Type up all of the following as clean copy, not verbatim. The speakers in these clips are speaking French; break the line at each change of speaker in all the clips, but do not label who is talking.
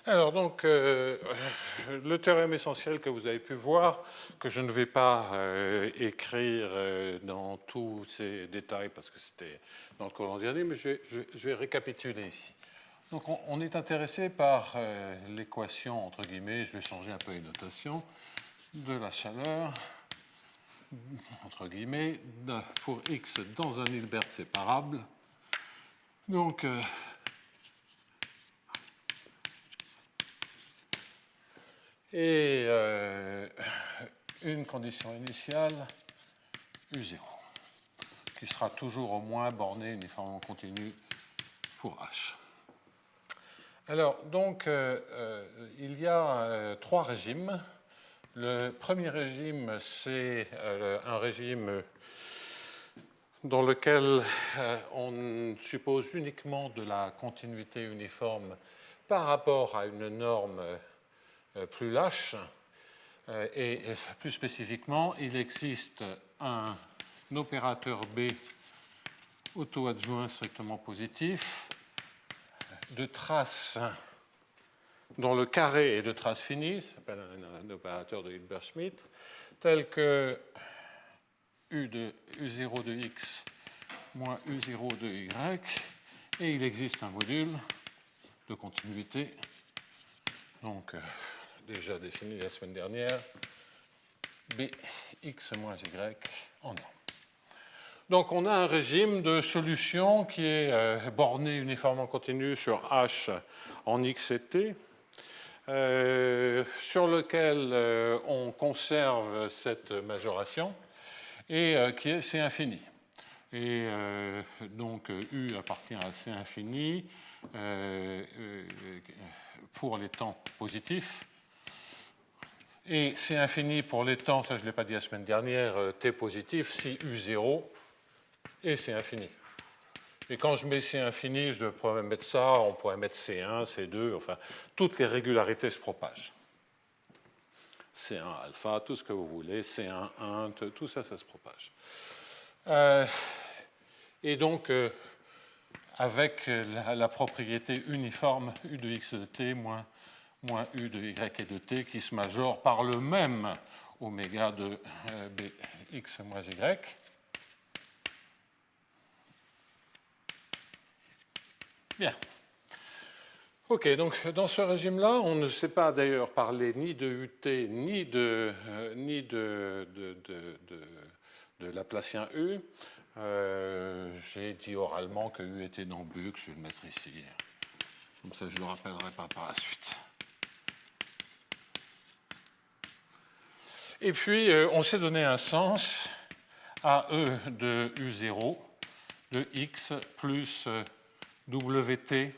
Alors donc, le théorème essentiel que vous avez pu voir, que je ne vais pas écrire dans tous ces détails parce que c'était dans le cours l'an dernier, mais je vais récapituler ici. Donc on est intéressé par l'équation, entre guillemets, je vais changer un peu les notations, de la chaleur, entre guillemets, pour x dans un Hilbert séparable. Donc, et une condition initiale, U0, qui sera toujours au moins bornée uniformément continue pour H. Alors, donc, il y a trois régimes. Le premier régime, c'est un régime dans lequel on suppose uniquement de la continuité uniforme par rapport à une norme plus lâche. Et plus spécifiquement, il existe un opérateur B auto-adjoint strictement positif de trace dont le carré est de trace finie, ça s'appelle un opérateur de Hilbert-Schmidt, tel que U0 de x moins U0 de y, et il existe un module de continuité, donc déjà défini la semaine dernière, bx moins y en norme. Donc on a un régime de solution qui est borné uniformément continu sur H en x et t, sur lequel on conserve cette majoration et qui est C infini. Et donc U appartient à C infini pour les temps positifs. Et C infini pour les temps, ça je ne l'ai pas dit la semaine dernière, T positif, si U0 et C infini. Et quand je mets C infini, je pourrais mettre ça, on pourrait mettre C1, C2, enfin, toutes les régularités se propagent. C1 alpha, tout ce que vous voulez, C1, 1, tout ça, ça se propage. Et donc, avec la propriété uniforme U de x de t moins U de y et de t qui se majore par le même oméga de bx moins y. Bien. Ok, donc dans ce régime-là, on ne sait pas d'ailleurs parler ni de UT ni de Laplacien U. J'ai dit oralement que U était dans Buck, je vais le mettre ici. Comme ça, je ne le rappellerai pas par la suite. Et puis, on s'est donné un sens à E de U0 de x plus WT.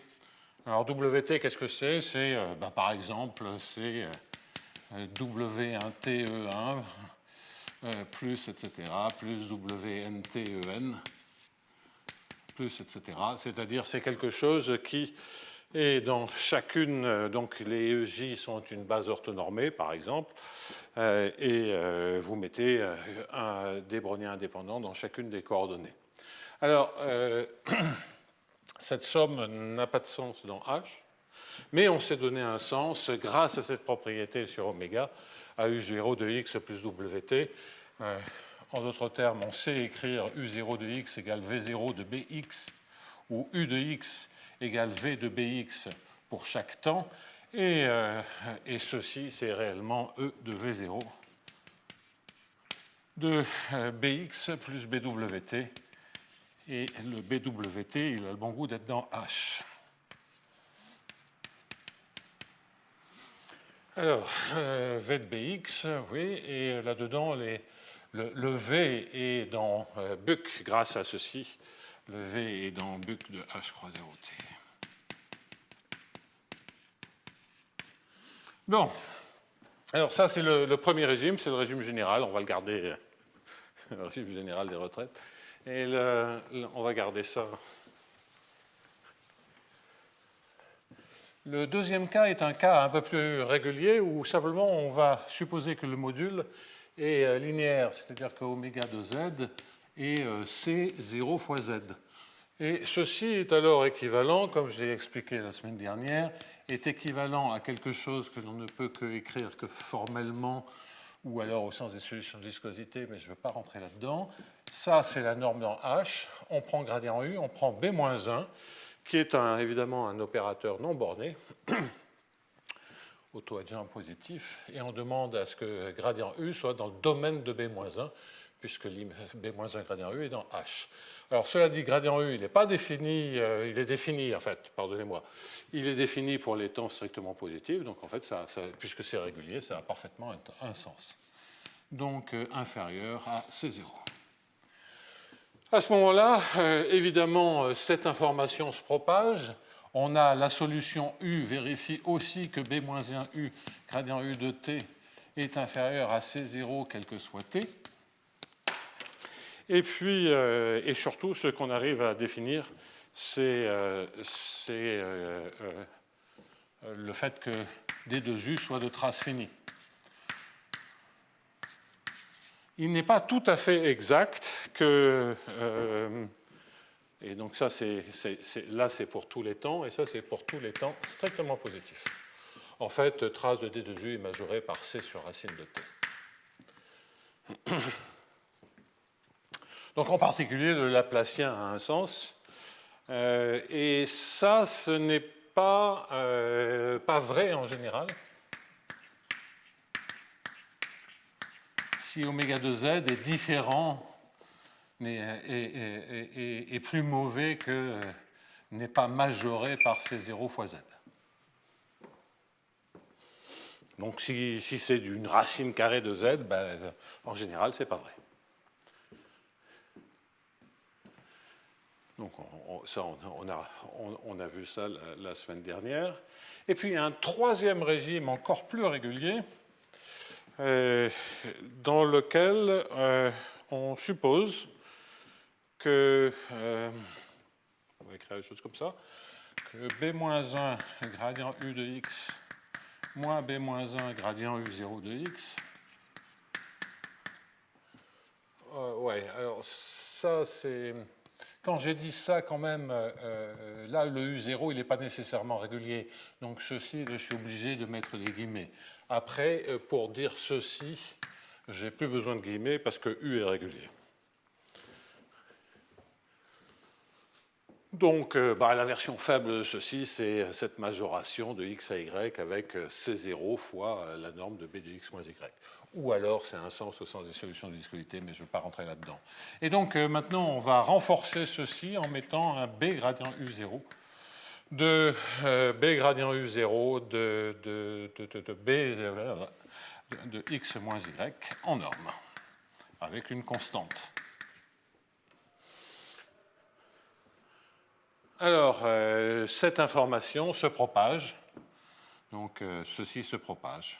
Alors, WT, qu'est-ce que c'est? C'est, par exemple, c'est W1TE1 plus, etc., plus WNTEN, plus, etc. C'est-à-dire, c'est quelque chose qui est dans chacune, donc les EJ sont une base orthonormée, par exemple, et vous mettez des browniens indépendants dans chacune des coordonnées. Alors, cette somme n'a pas de sens dans H, mais on s'est donné un sens grâce à cette propriété sur oméga à U0 de x plus WT. En d'autres termes, on sait écrire U0 de x égale V0 de Bx ou U de x égale V de Bx pour chaque temps. Et ceci, c'est réellement E de V0 de Bx plus BWT. Et le BWT, il a le bon goût d'être dans H. Alors, V de Bx, oui, et là-dedans, le V est dans Buck grâce à ceci. Le V est dans Buck de H croisé au T. Bon, alors ça, c'est le premier régime, c'est le régime général. On va le garder, le régime général des retraites. Et on va garder ça. Le deuxième cas est un cas un peu plus régulier où simplement on va supposer que le module est linéaire, c'est-à-dire que oméga de z est C0 fois z. Et ceci est alors équivalent, comme je l'ai expliqué la semaine dernière, est équivalent à quelque chose que l'on ne peut écrire que formellement, ou alors au sens des solutions de viscosité, mais je ne veux pas rentrer là-dedans. Ça, c'est la norme dans H. On prend gradient U, on prend B-1, qui est évidemment un opérateur non borné, auto-adjoint positif, et on demande à ce que gradient U soit dans le domaine de B-1, puisque B-1 gradient U est dans H. Alors, cela dit, gradient U, il n'est pas défini, il est défini, en fait, pardonnez-moi, il est défini pour les temps strictement positifs, donc en fait, puisque c'est régulier, ça a parfaitement un sens. Donc, inférieur à C0. À ce moment-là, évidemment, cette information se propage. On a la solution U vérifie aussi que B-1U, gradient U de T, est inférieur à C0, quel que soit T. Et puis, et surtout, ce qu'on arrive à définir, c'est le fait que D2U soit de trace finie. Il n'est pas tout à fait exact que... et donc ça, là, c'est pour tous les temps, et ça, c'est pour tous les temps strictement positifs. En fait, trace de D2U est majorée par C sur racine de T. Donc en particulier, le Laplacien a un sens. Et ça, ce n'est pas vrai en général. Si oméga de Z est différent est plus mauvais que n'est pas majoré par C0 fois Z. Donc si c'est d'une racine carrée de Z, ben, en général, ce n'est pas vrai. Donc on a vu ça la semaine dernière. Et puis il y a un troisième régime encore plus régulier dans lequel on suppose que, on va écrire des choses comme ça, que B-1 gradient U de X moins B-1 gradient U0 de X. Ouais, alors ça c'est... Quand j'ai dit ça, quand même, là, le U0, il n'est pas nécessairement régulier. Donc, ceci, je suis obligé de mettre des guillemets. Après, pour dire ceci, je n'ai plus besoin de guillemets parce que U est régulier. Donc, la version faible de ceci, c'est cette majoration de x à y avec C0 fois la norme de b de x moins y. Ou alors, c'est un sens au sens des solutions de viscosité, mais je ne veux pas rentrer là-dedans. Et donc, maintenant, on va renforcer ceci en mettant un b gradient U0 de b gradient U0 de x moins y en norme, avec une constante. Alors, cette information se propage. Donc, ceci se propage.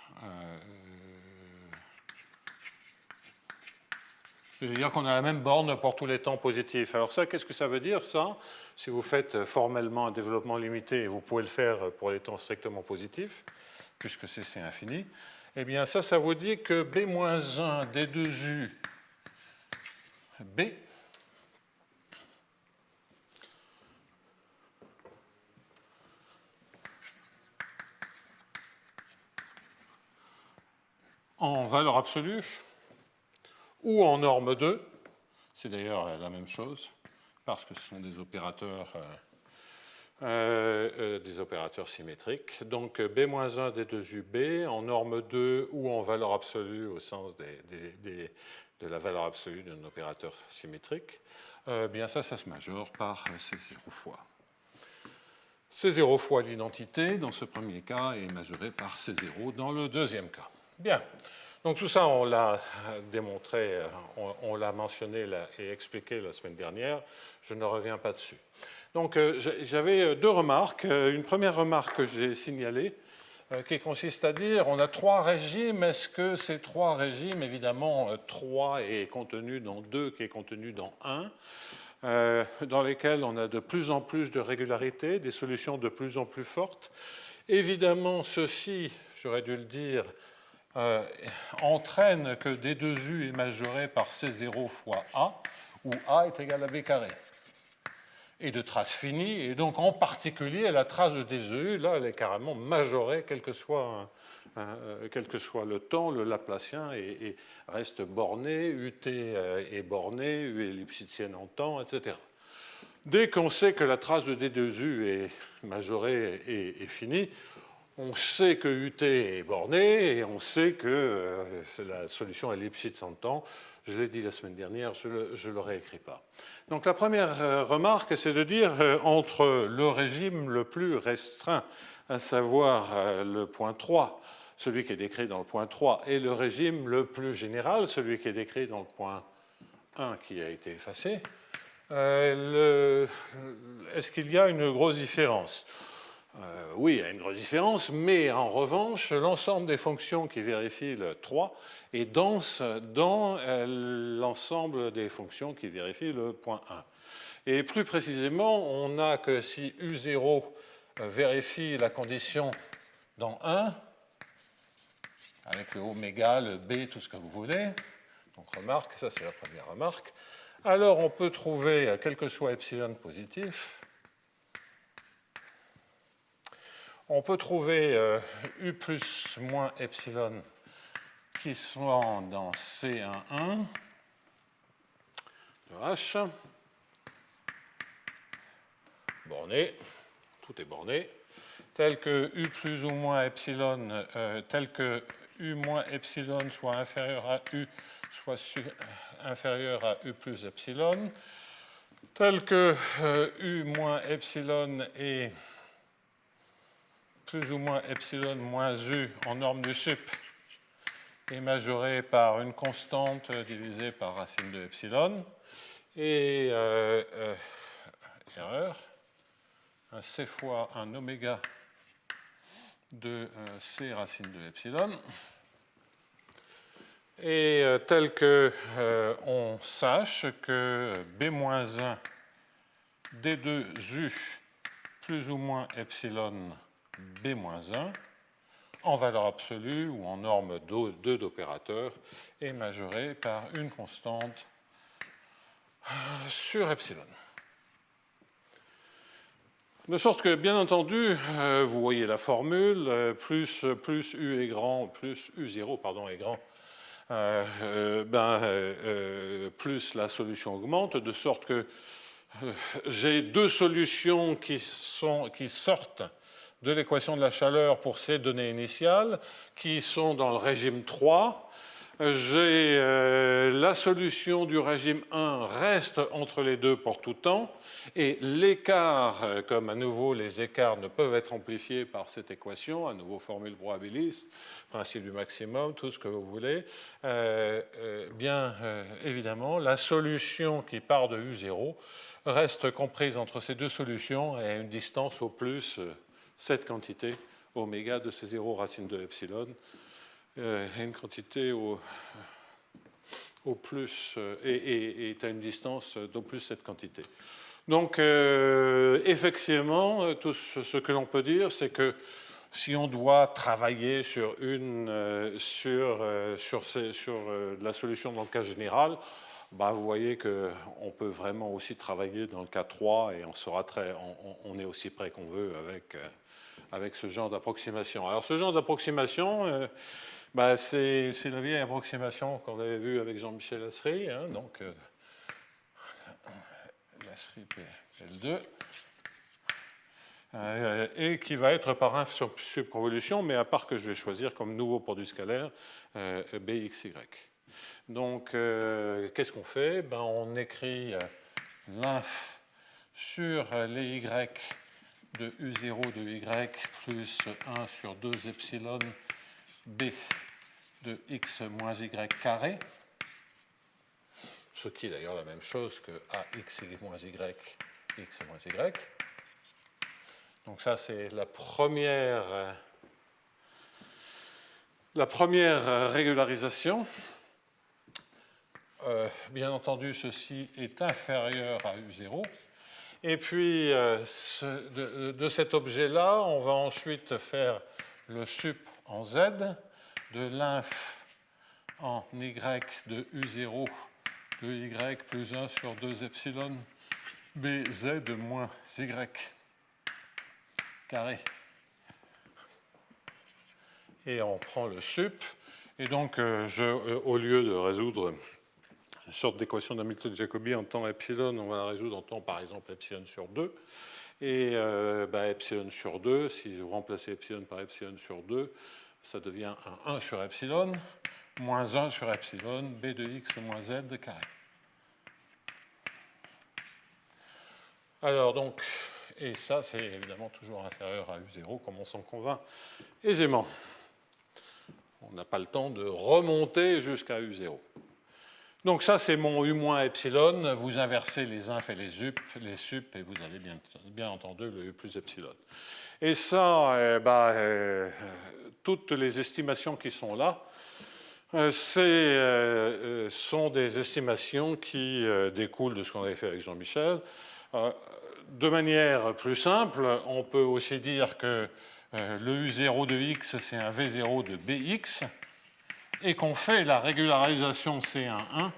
Je veux dire qu'on a la même borne pour tous les temps positifs. Alors ça, qu'est-ce que ça veut dire, ça? Si vous faites formellement un développement limité, et vous pouvez le faire pour les temps strictement positifs, puisque c'est infini, eh bien ça vous dit que B-1 D2U B en valeur absolue ou en norme 2, c'est d'ailleurs la même chose, parce que ce sont des opérateurs symétriques. Donc B-1 D2UB en norme 2 ou en valeur absolue au sens de la valeur absolue d'un opérateur symétrique, bien ça se majore par C0 fois. C0 fois l'identité, dans ce premier cas, est majoré par C0 dans le deuxième cas. Bien. Donc tout ça, on l'a démontré, on l'a mentionné et expliqué la semaine dernière. Je ne reviens pas dessus. Donc j'avais deux remarques. Une première remarque que j'ai signalée, qui consiste à dire, on a trois régimes. Est-ce que ces trois régimes, évidemment, 3 est contenu dans 2, qui est contenu dans 1, dans lesquels on a de plus en plus de régularité, des solutions de plus en plus fortes. Évidemment, ceci, j'aurais dû le dire, entraîne que D2U est majoré par C0 fois A, où A est égal à B carré. et de trace finie, et donc en particulier la trace de DEU, là elle est carrément majorée, quel que soit le temps, le Laplacien et reste borné, UT est borné, U est lipschitzienne en temps, etc. Dès qu'on sait que la trace de D2U est majorée et finie, on sait que UT est borné et on sait que la solution est Lipschitz en temps. Je l'ai dit la semaine dernière, je ne le réécris pas. Donc la première remarque, c'est de dire entre le régime le plus restreint, à savoir le point 3, celui qui est décrit dans le point 3, et le régime le plus général, celui qui est décrit dans le point 1 qui a été effacé, est-ce qu'il y a une grosse différence ? Oui, il y a une grosse différence, mais en revanche, l'ensemble des fonctions qui vérifient le 3 est dense dans l'ensemble des fonctions qui vérifient le point 1. Et plus précisément, on n'a que si U0 vérifie la condition dans 1, avec le oméga, le B, tout ce que vous voulez, donc remarque, ça c'est la première remarque, alors on peut trouver, quel que soit epsilon positif, on peut trouver U plus moins epsilon qui sont dans C11 de H, borné, tout est borné, tel que U plus ou moins epsilon, tel que U moins epsilon soit inférieur à U, soit inférieur à U plus epsilon, tel que U moins epsilon est plus ou moins epsilon moins U en norme du sup est majoré par une constante divisée par racine de epsilon et erreur, un C fois un oméga de C racine de epsilon et tel que on sache que B-1 D2U plus ou moins epsilon B-1 en valeur absolue ou en norme 2 d'opérateur est majoré par une constante sur epsilon. De sorte que, bien entendu, vous voyez la formule, plus U est grand, plus U0 pardon, est grand, plus la solution augmente, de sorte que j'ai deux solutions qui sortent de l'équation de la chaleur pour ces données initiales, qui sont dans le régime 3. J'ai la solution du régime 1 reste entre les deux pour tout temps, et l'écart, comme à nouveau les écarts ne peuvent être amplifiés par cette équation, à nouveau formule probabiliste, principe du maximum, tout ce que vous voulez, évidemment, la solution qui part de U0 reste comprise entre ces deux solutions et à une distance au plus cette quantité oméga de C0 racine de epsilon, et une quantité au plus et est à une distance d'au plus cette quantité. Donc, effectivement, tout ce que l'on peut dire, c'est que si on doit travailler sur la solution dans le cas général, vous voyez qu'on peut vraiment aussi travailler dans le cas 3 et on est aussi près qu'on veut avec ce genre d'approximation. Alors, ce genre d'approximation, c'est la vieille approximation qu'on avait vue avec Jean-Michel Lasserie, hein, donc Lasserie PL2, et qui va être par subconvolution, mais à part que je vais choisir comme nouveau produit scalaire BXY. Donc, qu'est-ce qu'on fait ? On écrit l'inf sur les Y de U0 de Y plus 1 sur 2 epsilon B de X moins Y carré, ce qui est d'ailleurs la même chose que AX moins Y, X moins Y. Donc ça, c'est la première régularisation. Bien entendu, ceci est inférieur à U0. Et puis, de cet objet-là, on va ensuite faire le sup en Z de l'inf en Y de U0 de Y plus 1 sur 2 epsilon bz moins y carré. Et on prend le sup. Et donc, au lieu de résoudre une sorte d'équation d'Hamilton-Jacobi en temps epsilon, on va la résoudre en temps, par exemple, epsilon sur 2. Et epsilon sur 2, si vous remplacez epsilon par epsilon sur 2, ça devient un 1 sur epsilon, moins 1 sur epsilon, b de x moins z carré. Alors donc, et ça c'est évidemment toujours inférieur à U0, comme on s'en convainc aisément. On n'a pas le temps de remonter jusqu'à U0. Donc ça c'est mon U moins epsilon, vous inversez les inf et les sup, et vous avez bien entendu le U plus epsilon. Et ça, toutes les estimations qui sont là, sont des estimations qui découlent de ce qu'on avait fait avec Jean-Michel. De manière plus simple, on peut aussi dire que le U0 de x, c'est un V0 de Bx, et qu'on fait la régularisation C11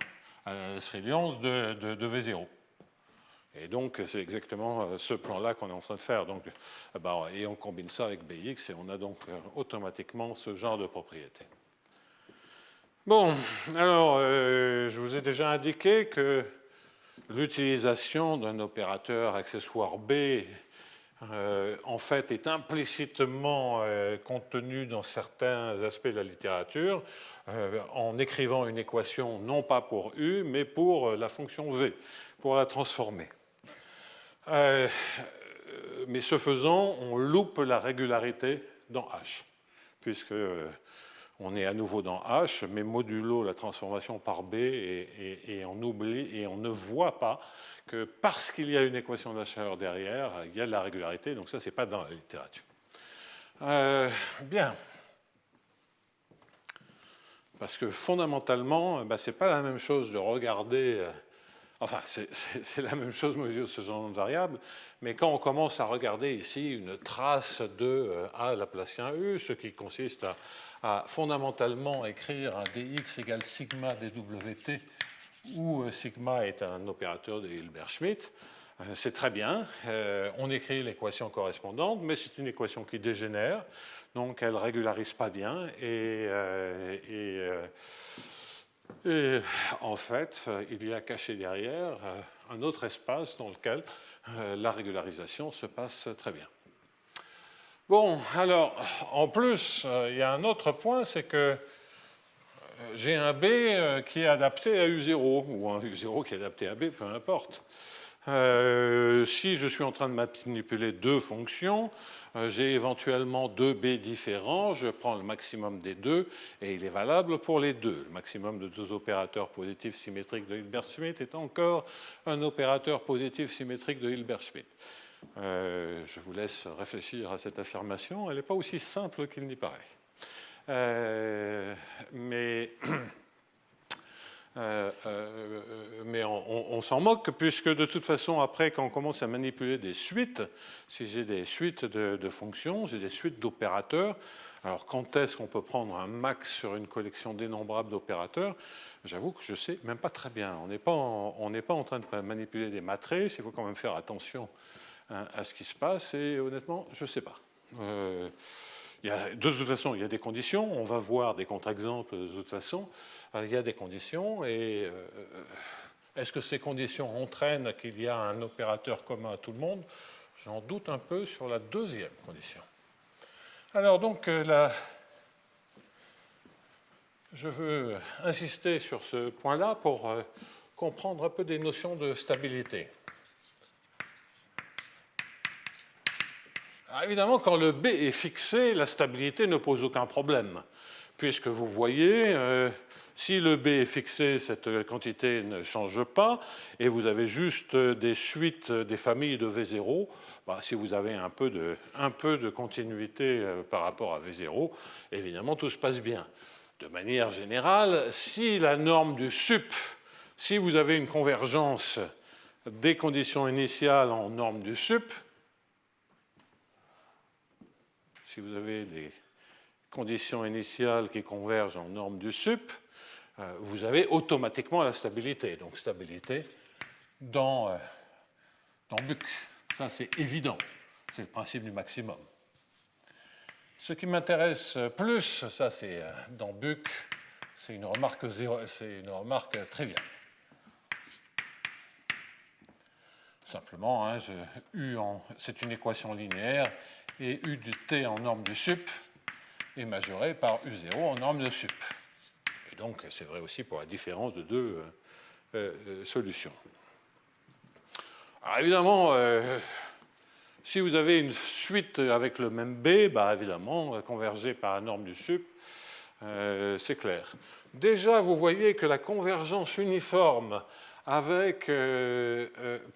à la Srelians de V0. Et donc, c'est exactement ce plan-là qu'on est en train de faire. Donc, et on combine ça avec Bx, et on a donc automatiquement ce genre de propriété. Bon, alors, je vous ai déjà indiqué que l'utilisation d'un opérateur accessoire B, en fait, est implicitement contenue dans certains aspects de la littérature, en écrivant une équation non pas pour U, mais pour la fonction V, pour la transformer. Mais ce faisant, on loupe la régularité dans H, puisque on est à nouveau dans H, mais modulo la transformation par B, et on oublie, et on ne voit pas que parce qu'il y a une équation de la chaleur derrière, il y a de la régularité, donc ça, ce n'est pas dans la littérature. Bien. Parce que fondamentalement, ce n'est pas la même chose de regarder... Enfin, c'est la même chose mesure ce genre de variables, mais quand on commence à regarder ici une trace de A laplacien U, ce qui consiste à fondamentalement écrire un dx égale sigma dwt, où sigma est un opérateur de Hilbert-Schmidt, c'est très bien. On écrit l'équation correspondante, mais c'est une équation qui dégénère, donc elle ne régularise pas bien, et en fait, il y a caché derrière un autre espace dans lequel la régularisation se passe très bien. Bon, alors, en plus, il y a un autre point, c'est que j'ai un B qui est adapté à U0, ou un U0 qui est adapté à B, peu importe. Si je suis en train de manipuler deux fonctions, j'ai éventuellement deux B différents, je prends le maximum des deux, et il est valable pour les deux. Le maximum de deux opérateurs positifs symétriques de Hilbert-Schmidt est encore un opérateur positif symétrique de Hilbert-Schmidt. Je vous laisse réfléchir à cette affirmation, elle n'est pas aussi simple qu'il n'y paraît. Mais on s'en moque, puisque de toute façon, après, quand on commence à manipuler des suites, si j'ai des suites de fonctions, j'ai des suites d'opérateurs, alors quand est-ce qu'on peut prendre un max sur une collection dénombrable d'opérateurs? J'avoue que je ne sais même pas très bien. On n'est pas en train de manipuler des matrices, il faut quand même faire attention à ce qui se passe, et honnêtement, je ne sais pas. De toute façon, il y a des conditions, on va voir des contre-exemples de toute façon, il y a des conditions, et est-ce que ces conditions entraînent qu'il y a un opérateur commun à tout le monde? J'en doute un peu sur la deuxième condition. Alors donc, je veux insister sur ce point-là pour comprendre un peu des notions de stabilité. Alors évidemment, quand le B est fixé, la stabilité ne pose aucun problème, puisque vous voyez, si le B est fixé, cette quantité ne change pas, et vous avez juste des suites des familles de V0, si vous avez un peu de continuité par rapport à V0, évidemment, tout se passe bien. De manière générale, si la norme du sup, si vous avez une convergence des conditions initiales en norme du sup, si vous avez des conditions initiales qui convergent en norme du sup, vous avez automatiquement la stabilité. Donc stabilité dans dans Buck. Ça, c'est évident. C'est le principe du maximum. Ce qui m'intéresse plus, ça c'est dans Buck, c'est une remarque triviale. Simplement, hein, c'est une équation linéaire et U du t en norme du sup est majoré par U0 en norme de sup. Et donc, c'est vrai aussi pour la différence de deux solutions. Alors évidemment, si vous avez une suite avec le même B, bah évidemment, converger par la norme du sup, c'est clair. Déjà, vous voyez que la convergence uniforme avec,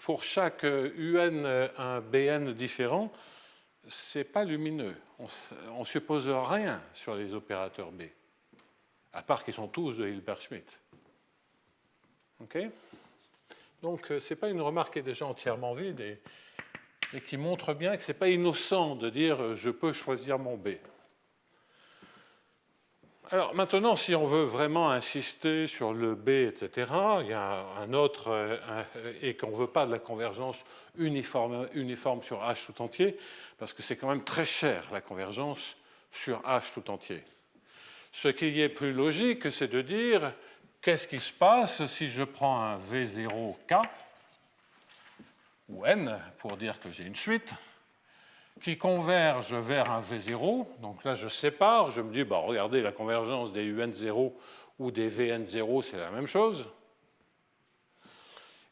pour chaque UN, un BN différent, ce n'est pas lumineux. On ne suppose rien sur les opérateurs B, à part qu'ils sont tous de Hilbert-Schmidt. OK ? Donc, ce n'est pas une remarque qui est déjà entièrement vide et qui montre bien que ce n'est pas innocent de dire « je peux choisir mon B ». Alors maintenant, si on veut vraiment insister sur le B, etc., il y a un autre, et qu'on ne veut pas de la convergence uniforme sur H tout entier, parce que c'est quand même très cher la convergence sur H tout entier. Ce qui est plus logique, c'est de dire qu'est-ce qui se passe si je prends un V0K, ou N, pour dire que j'ai une suite, qui converge vers un V0. Donc là, je sépare, je me dis, bah, regardez, la convergence des UN0 ou des VN0, c'est la même chose.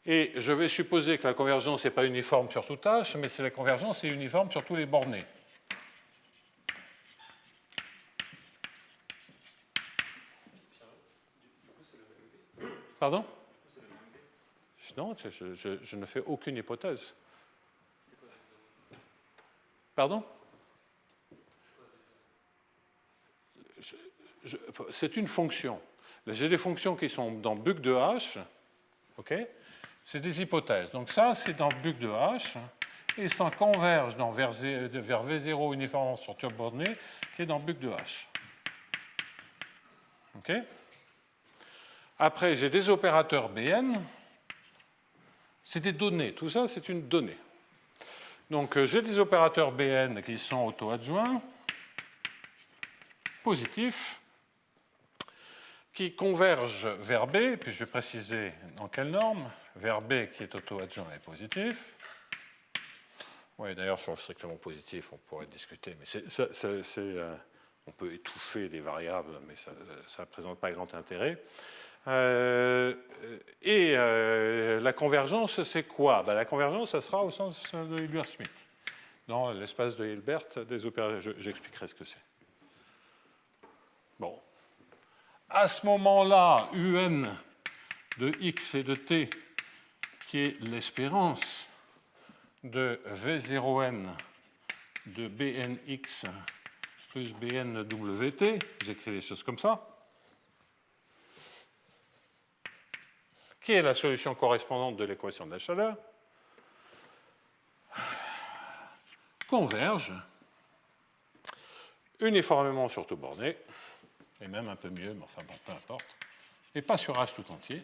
Et je vais supposer que la convergence n'est pas uniforme sur tout H, mais c'est la convergence est uniforme sur tous les bornés. Pardon ? Non, je ne fais aucune hypothèse. Pardon ? C'est une fonction. J'ai des fonctions qui sont dans Buck de H, ok ? C'est des hypothèses. Donc ça, c'est dans Buck de H, et ça converge vers V0 uniformément sur tout borné, qui est dans Buck de H. Ok ? Après, j'ai des opérateurs Bn. C'est des données. Tout ça, c'est une donnée. Donc, j'ai des opérateurs Bn qui sont auto-adjoints, positifs, qui convergent vers B, puis je vais préciser dans quelle norme, vers B qui est auto-adjoint et positif. Oui, d'ailleurs, sur le strictement positif, on pourrait discuter, mais on peut étouffer les variables, mais ça ne présente pas grand intérêt. La convergence, c'est quoi ? La convergence, ça sera au sens de Hilbert-Schmidt, dans l'espace de Hilbert des opérateurs. J'expliquerai ce que c'est. Bon. À ce moment-là, UN de x et de t, qui est l'espérance de V0n de Bnx plus Bnwt, j'écris les choses comme ça, qui est la solution correspondante de l'équation de la chaleur, converge uniformément sur tout borné, et même un peu mieux, mais enfin bon, peu importe, et pas sur H tout entier,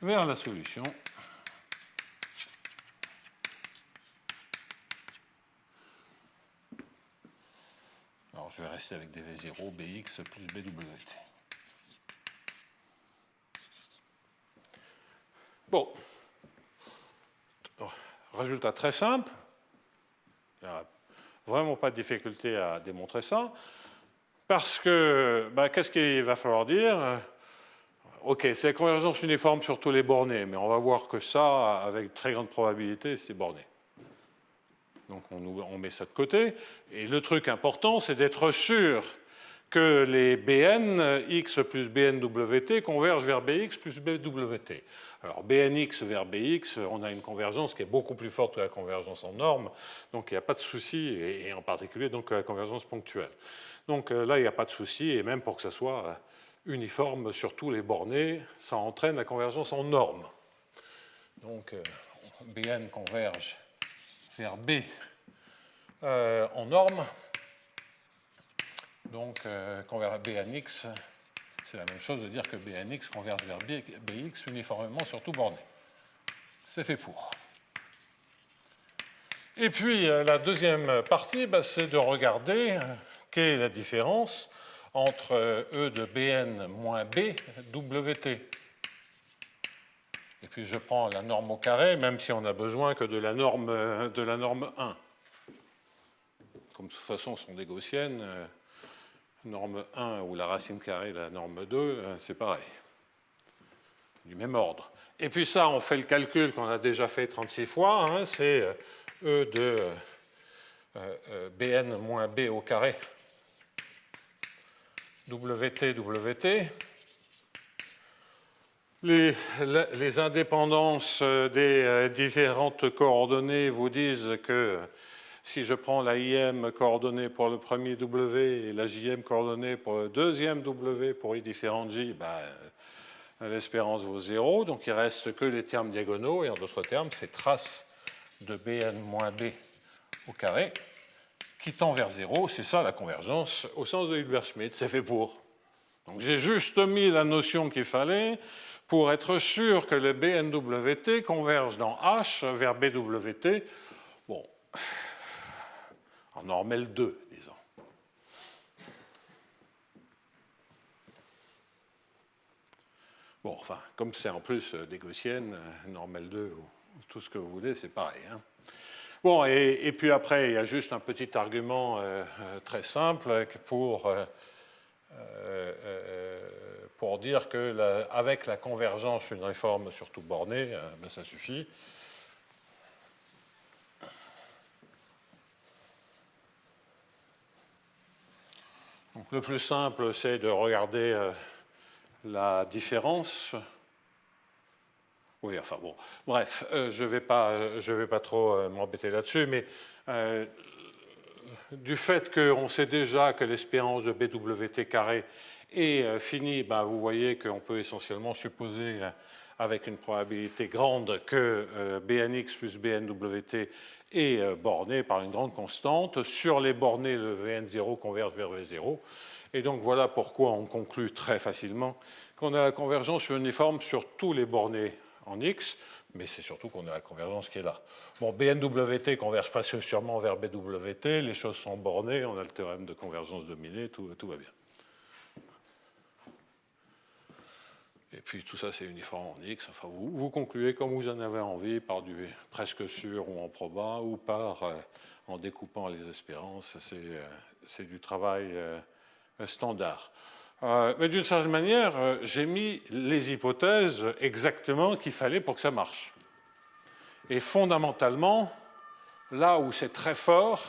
vers la solution alors je vais rester avec des V0, Bx plus Bwt. Bon, résultat très simple, il n'y a vraiment pas de difficulté à démontrer ça, parce que, qu'est-ce qu'il va falloir dire ? Ok, c'est la convergence uniforme sur tous les bornés, mais on va voir que ça, avec très grande probabilité, c'est borné. Donc on met ça de côté, et le truc important, c'est d'être sûr que les Bn, x plus Bnwt, convergent vers Bx plus Bwt. Alors Bnx vers Bx, on a une convergence qui est beaucoup plus forte que la convergence en norme, donc il n'y a pas de souci, et en particulier donc la convergence ponctuelle. Donc là, il n'y a pas de souci, et même pour que ça soit uniforme sur tous les bornés, ça entraîne la convergence en norme. Donc Bn converge vers B en norme. Donc, Bnx, c'est la même chose de dire que Bnx converge vers Bx uniformément sur tout borné. c'est fait pour. Et puis, la deuxième partie, c'est de regarder quelle est la différence entre E de Bn moins B, WT. Et puis, je prends la norme au carré, même si on n'a besoin que de la norme 1. Comme de toute façon, ce sont des gaussiennes, norme 1 ou la racine carrée de la norme 2, c'est pareil, du même ordre. Et puis ça, on fait le calcul qu'on a déjà fait 36 fois, c'est E de Bn moins B au carré, WT. Les indépendances des différentes coordonnées vous disent que si je prends la IM coordonnée pour le premier W et la JM coordonnée pour le deuxième W pour I différente J, l'espérance vaut 0, donc il ne reste que les termes diagonaux, et en d'autres termes, c'est trace de Bn moins B au carré qui tend vers 0, c'est ça la convergence au sens de Hilbert-Schmidt, c'est fait pour. Donc j'ai juste mis la notion qu'il fallait pour être sûr que le BNWT converge dans H vers BWT, bon, en normel 2, disons. Bon, enfin, comme c'est en plus des gaussiennes, normel 2 ou tout ce que vous voulez, c'est pareil. Bon, et puis après, il y a juste un petit argument très simple pour dire qu'avec la convergence uniforme sur tout borné, ça suffit. Donc, le plus simple, c'est de regarder la différence. Oui, enfin bon, bref, je vais pas trop m'embêter là-dessus, mais du fait qu'on sait déjà que l'espérance de BWT carré est finie, vous voyez qu'on peut essentiellement supposer avec une probabilité grande que BNX plus BNWT est borné par une grande constante. Sur les bornés, le VN0 converge vers V0. Et donc voilà pourquoi on conclut très facilement qu'on a la convergence uniforme sur tous les bornés en X, mais c'est surtout qu'on a la convergence qui est là. Bon, BNWT converge presque sûrement vers BWT, les choses sont bornées, on a le théorème de convergence dominée, tout va bien. Et puis tout ça, c'est uniforme en X. Enfin, vous concluez comme vous en avez envie, par du presque sûr ou en proba, ou en découpant les espérances. C'est du travail standard. Mais d'une certaine manière, j'ai mis les hypothèses exactement qu'il fallait pour que ça marche. Et fondamentalement, là où c'est très fort,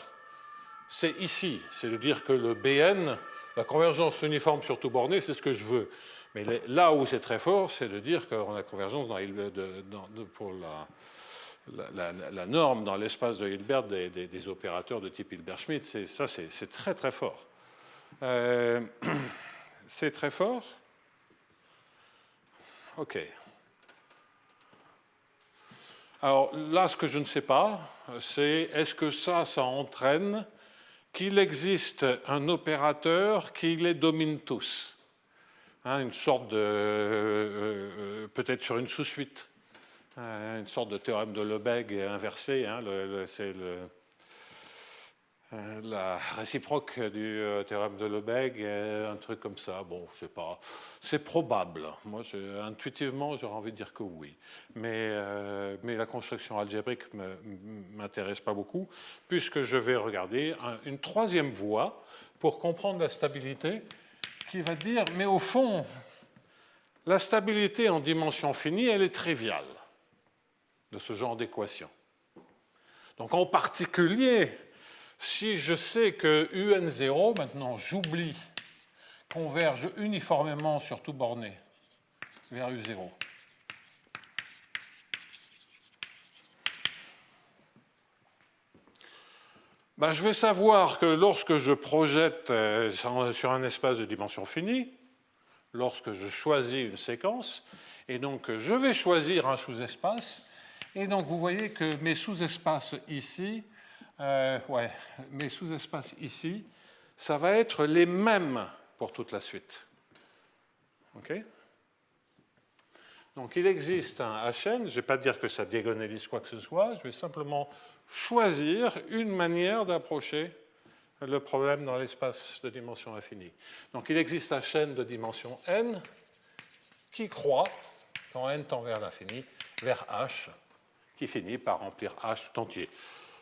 c'est ici. C'est de dire que le BN, la convergence uniforme sur tout borné, c'est ce que je veux. Mais là où c'est très fort, c'est de dire qu'on a la convergence pour la norme dans l'espace de Hilbert des opérateurs de type Hilbert-Schmidt. Ça, c'est très très fort. C'est très fort? OK. Alors là, ce que je ne sais pas, c'est est-ce que ça entraîne qu'il existe un opérateur qui les domine tous, une sorte de, peut-être sur une sous-suite, une sorte de théorème de Lebesgue inversé, c'est la réciproque du théorème de Lebesgue, un truc comme ça. Bon, je ne sais pas. C'est probable. Moi, intuitivement, j'aurais envie de dire que oui. Mais la construction algébrique ne m'intéresse pas beaucoup, puisque je vais regarder une troisième voie pour comprendre la stabilité, qui va dire, mais au fond, la stabilité en dimension finie, elle est triviale de ce genre d'équation. Donc, en particulier, si je sais que UN0, maintenant j'oublie, converge uniformément sur tout borné vers U0. Je vais savoir que lorsque je projette sur un espace de dimension finie, lorsque je choisis une séquence, et donc je vais choisir un sous-espace, et donc vous voyez que mes sous-espaces ici, mes sous-espaces ici, ça va être les mêmes pour toute la suite. OK ? Donc il existe un Hn, je ne vais pas dire que ça diagonalise quoi que ce soit, je vais simplement choisir une manière d'approcher le problème dans l'espace de dimension infinie. Donc il existe un Hn de dimension n qui croît, quand n tend vers l'infini, vers h, qui finit par remplir h tout entier.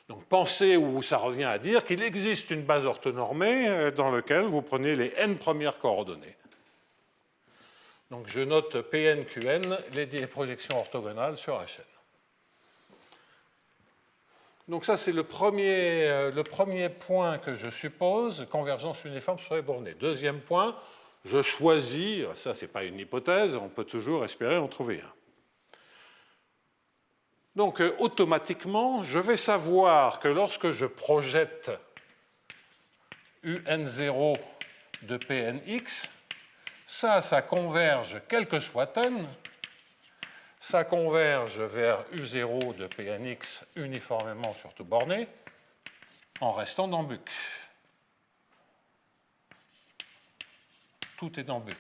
Donc pensez, ou ça revient à dire, qu'il existe une base orthonormée dans laquelle vous prenez les n premières coordonnées. Donc je note Pn, Qn, les projections orthogonales sur Hn. Donc ça, c'est le premier point que je suppose, convergence uniforme sur les bornées. Deuxième point, je choisis, ça c'est pas une hypothèse, on peut toujours espérer en trouver un. Donc automatiquement, je vais savoir que lorsque je projette UN0 de Pnx, ça converge quel que soit n, ça converge vers U0 de Pnx uniformément sur tout borné, en restant dans Buck. Tout est dans Buck.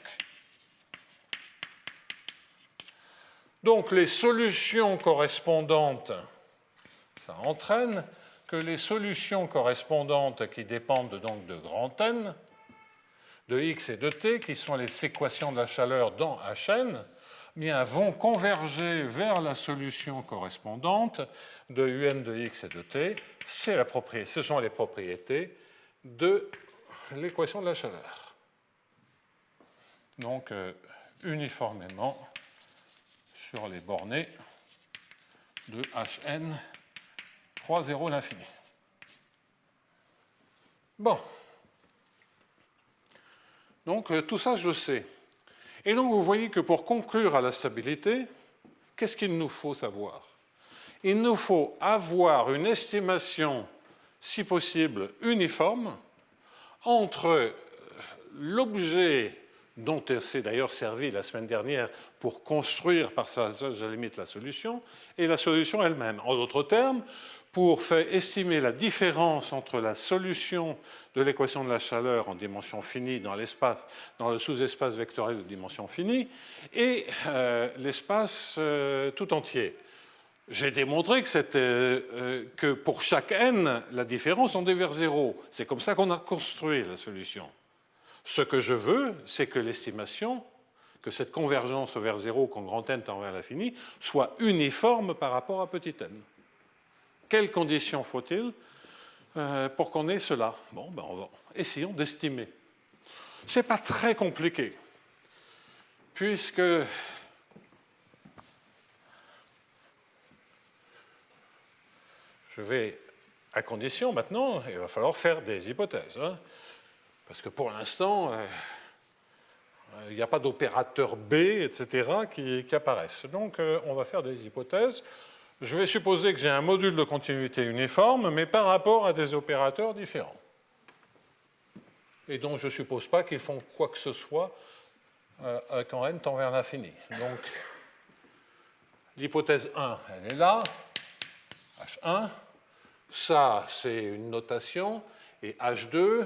Donc les solutions correspondantes, ça entraîne que les solutions correspondantes qui dépendent donc de grand N, de x et de t, qui sont les équations de la chaleur dans Hn, bien, vont converger vers la solution correspondante de un de x et de t. Ce sont les propriétés de l'équation de la chaleur. Donc, uniformément sur les bornées de Hn croix 0 l'infini. Bon. Donc, tout ça, je sais. Et donc, vous voyez que pour conclure à la stabilité, qu'est-ce qu'il nous faut savoir? Il nous faut avoir une estimation, si possible, uniforme entre l'objet dont elle s'est d'ailleurs servi la semaine dernière pour construire par sa jauge à limite la solution, et la solution elle-même. En d'autres termes, pour faire estimer la différence entre la solution de l'équation de la chaleur en dimension finie dans l'espace, dans le sous-espace vectoriel de dimension finie, et l'espace tout entier. J'ai démontré que pour chaque n, la différence tendait vers 0. C'est comme ça qu'on a construit la solution. Ce que je veux, c'est que l'estimation, que cette convergence vers 0 quand grand n tend vers l'infini, soit uniforme par rapport à petit n. Quelles conditions faut-il pour qu'on ait cela? Bon, essayons d'estimer. Ce n'est pas très compliqué, puisque je vais, à condition maintenant, il va falloir faire des hypothèses, hein, parce que pour l'instant, il n'y a pas d'opérateur B, etc., qui apparaissent. Donc, on va faire des hypothèses. Je vais supposer que j'ai un module de continuité uniforme, mais par rapport à des opérateurs différents. Et donc, je ne suppose pas qu'ils font quoi que ce soit quand n tend vers l'infini. Donc, l'hypothèse 1, elle est là, H1. Ça, c'est une notation. Et H2,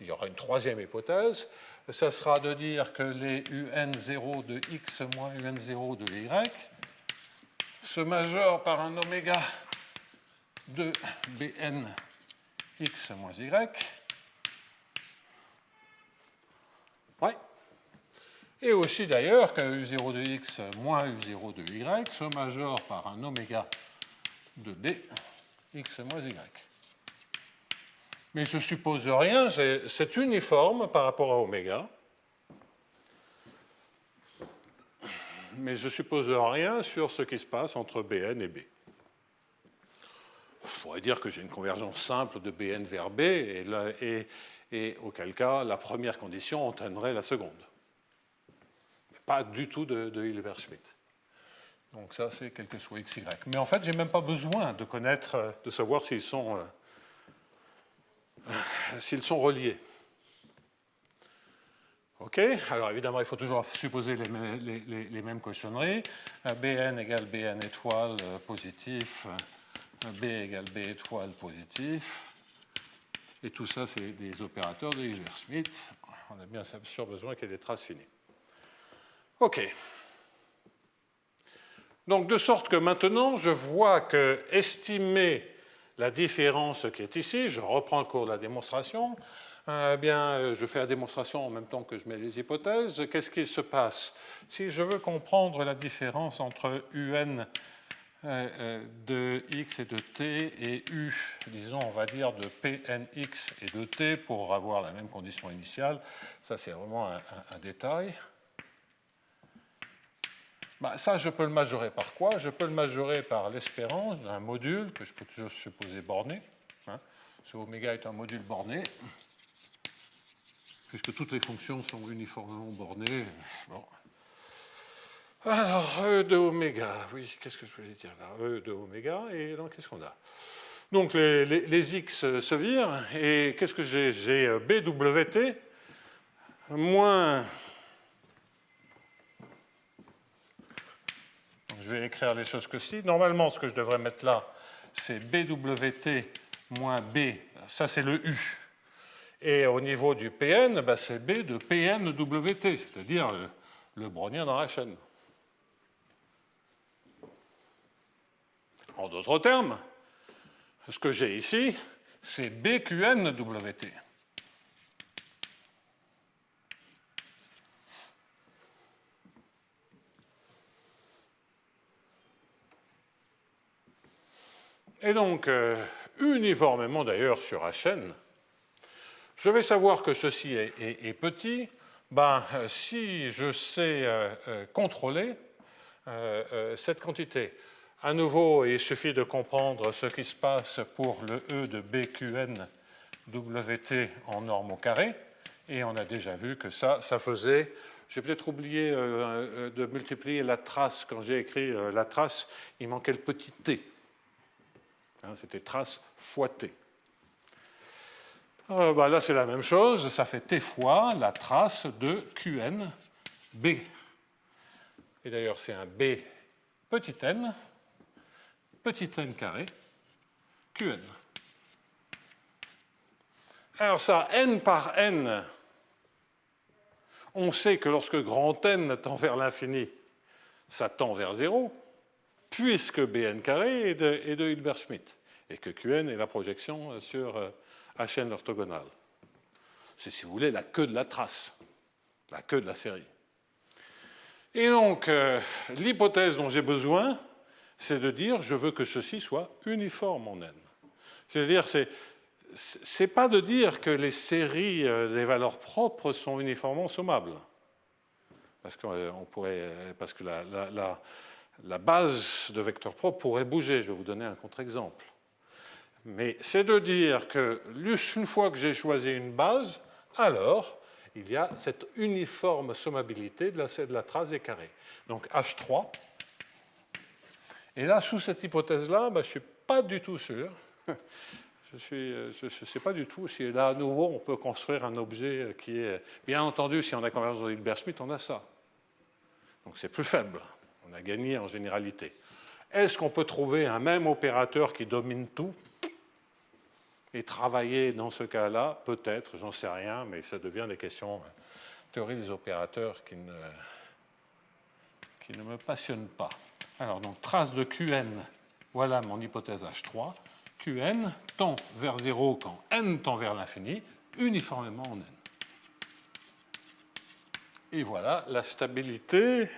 il y aura une troisième hypothèse. Ça sera de dire que les UN0 de x moins UN0 de y se majorent par un oméga de Bn x moins y. Ouais. Et aussi d'ailleurs que U0 de x moins U0 de y se majore par un oméga de B x moins y. Mais je ne suppose rien, c'est uniforme par rapport à oméga. Mais je ne suppose rien sur ce qui se passe entre Bn et B. Je pourrais dire que j'ai une convergence simple de Bn vers B, et auquel cas, la première condition entraînerait la seconde. Mais pas du tout de Hilbert-Schmidt. Donc ça, c'est quel que soit x, y. Mais en fait, je n'ai même pas besoin de connaître, de savoir s'ils sont reliés. OK. Alors évidemment, il faut toujours supposer les mêmes cochonneries. Bn égale Bn étoile positif, B égale B étoile positif. Et tout ça, c'est des opérateurs de Hilbert-Schmidt. On a bien sûr besoin qu'il y ait des traces finies. OK. Donc, de sorte que maintenant, je vois que estimer la différence qui est ici, je reprends le cours de la démonstration, bien, je fais la démonstration en même temps que je mets les hypothèses. Qu'est-ce qui se passe? Si je veux comprendre la différence entre UN de x et de t et u, disons, on va dire de pnx et de t pour avoir la même condition initiale, ça c'est vraiment un détail. Bah, ça, je peux le majorer par quoi? Je peux le majorer par l'espérance d'un module que je peux toujours supposer borné. Hein. Ce oméga est un module borné, puisque toutes les fonctions sont uniformément bornées. Bon. Alors, E de oméga, oui, qu'est-ce que je voulais dire là? E de oméga, et donc qu'est-ce qu'on a? Donc les x se virent, et qu'est-ce que j'ai? J'ai BWT moins... Je vais écrire les choses que si. Normalement, ce que je devrais mettre là, c'est BWT moins B, ça c'est le U. Et au niveau du Pn, ben, c'est B de PNWT, c'est-à-dire le brownien dans la chaîne. En d'autres termes, ce que j'ai ici, c'est BQNWT. Et donc, uniformément d'ailleurs sur Hn, je vais savoir que ceci est petit. Ben, si je sais contrôler cette quantité, à nouveau, il suffit de comprendre ce qui se passe pour le E de BQNWT en norme au carré. Et on a déjà vu que ça faisait... J'ai peut-être oublié de multiplier la trace. Quand j'ai écrit la trace, il manquait le petit t. Hein, c'était trace fois t. Bah là, c'est la même chose. Ça fait t fois la trace de Qn B. Et d'ailleurs, c'est un B petit n carré Qn. Alors ça, n par n, on sait que lorsque grand N tend vers l'infini, ça tend vers 0, puisque Bn carré est de Hilbert-Schmidt, et que Qn est la projection sur Hn orthogonale. C'est, si vous voulez, la queue de la trace, la queue de la série. Et donc, l'hypothèse dont j'ai besoin, c'est de dire je veux que ceci soit uniforme en n. C'est-à-dire, c'est pas de dire que les séries des valeurs propres sont uniformément sommables. Parce que la base de vecteurs propres pourrait bouger. Je vais vous donner un contre-exemple. Mais c'est de dire que, une fois que j'ai choisi une base, alors il y a cette uniforme sommabilité de la trace des carrés. Donc H3. Et là, sous cette hypothèse-là, ben, je ne suis pas du tout sûr. Je ne sais pas du tout si là, à nouveau, on peut construire un objet qui est... Bien entendu, si on a convergence de Hilbert-Schmidt, on a ça. Donc c'est plus faible. On a gagné en généralité. Est-ce qu'on peut trouver un même opérateur qui domine tout et travailler dans ce cas-là? Peut-être, j'en sais rien, mais ça devient des questions théorie des opérateurs qui ne me passionnent pas. Alors, donc, trace de Qn, voilà mon hypothèse H3. Qn tend vers 0 quand n tend vers l'infini, uniformément en n. Et voilà la stabilité,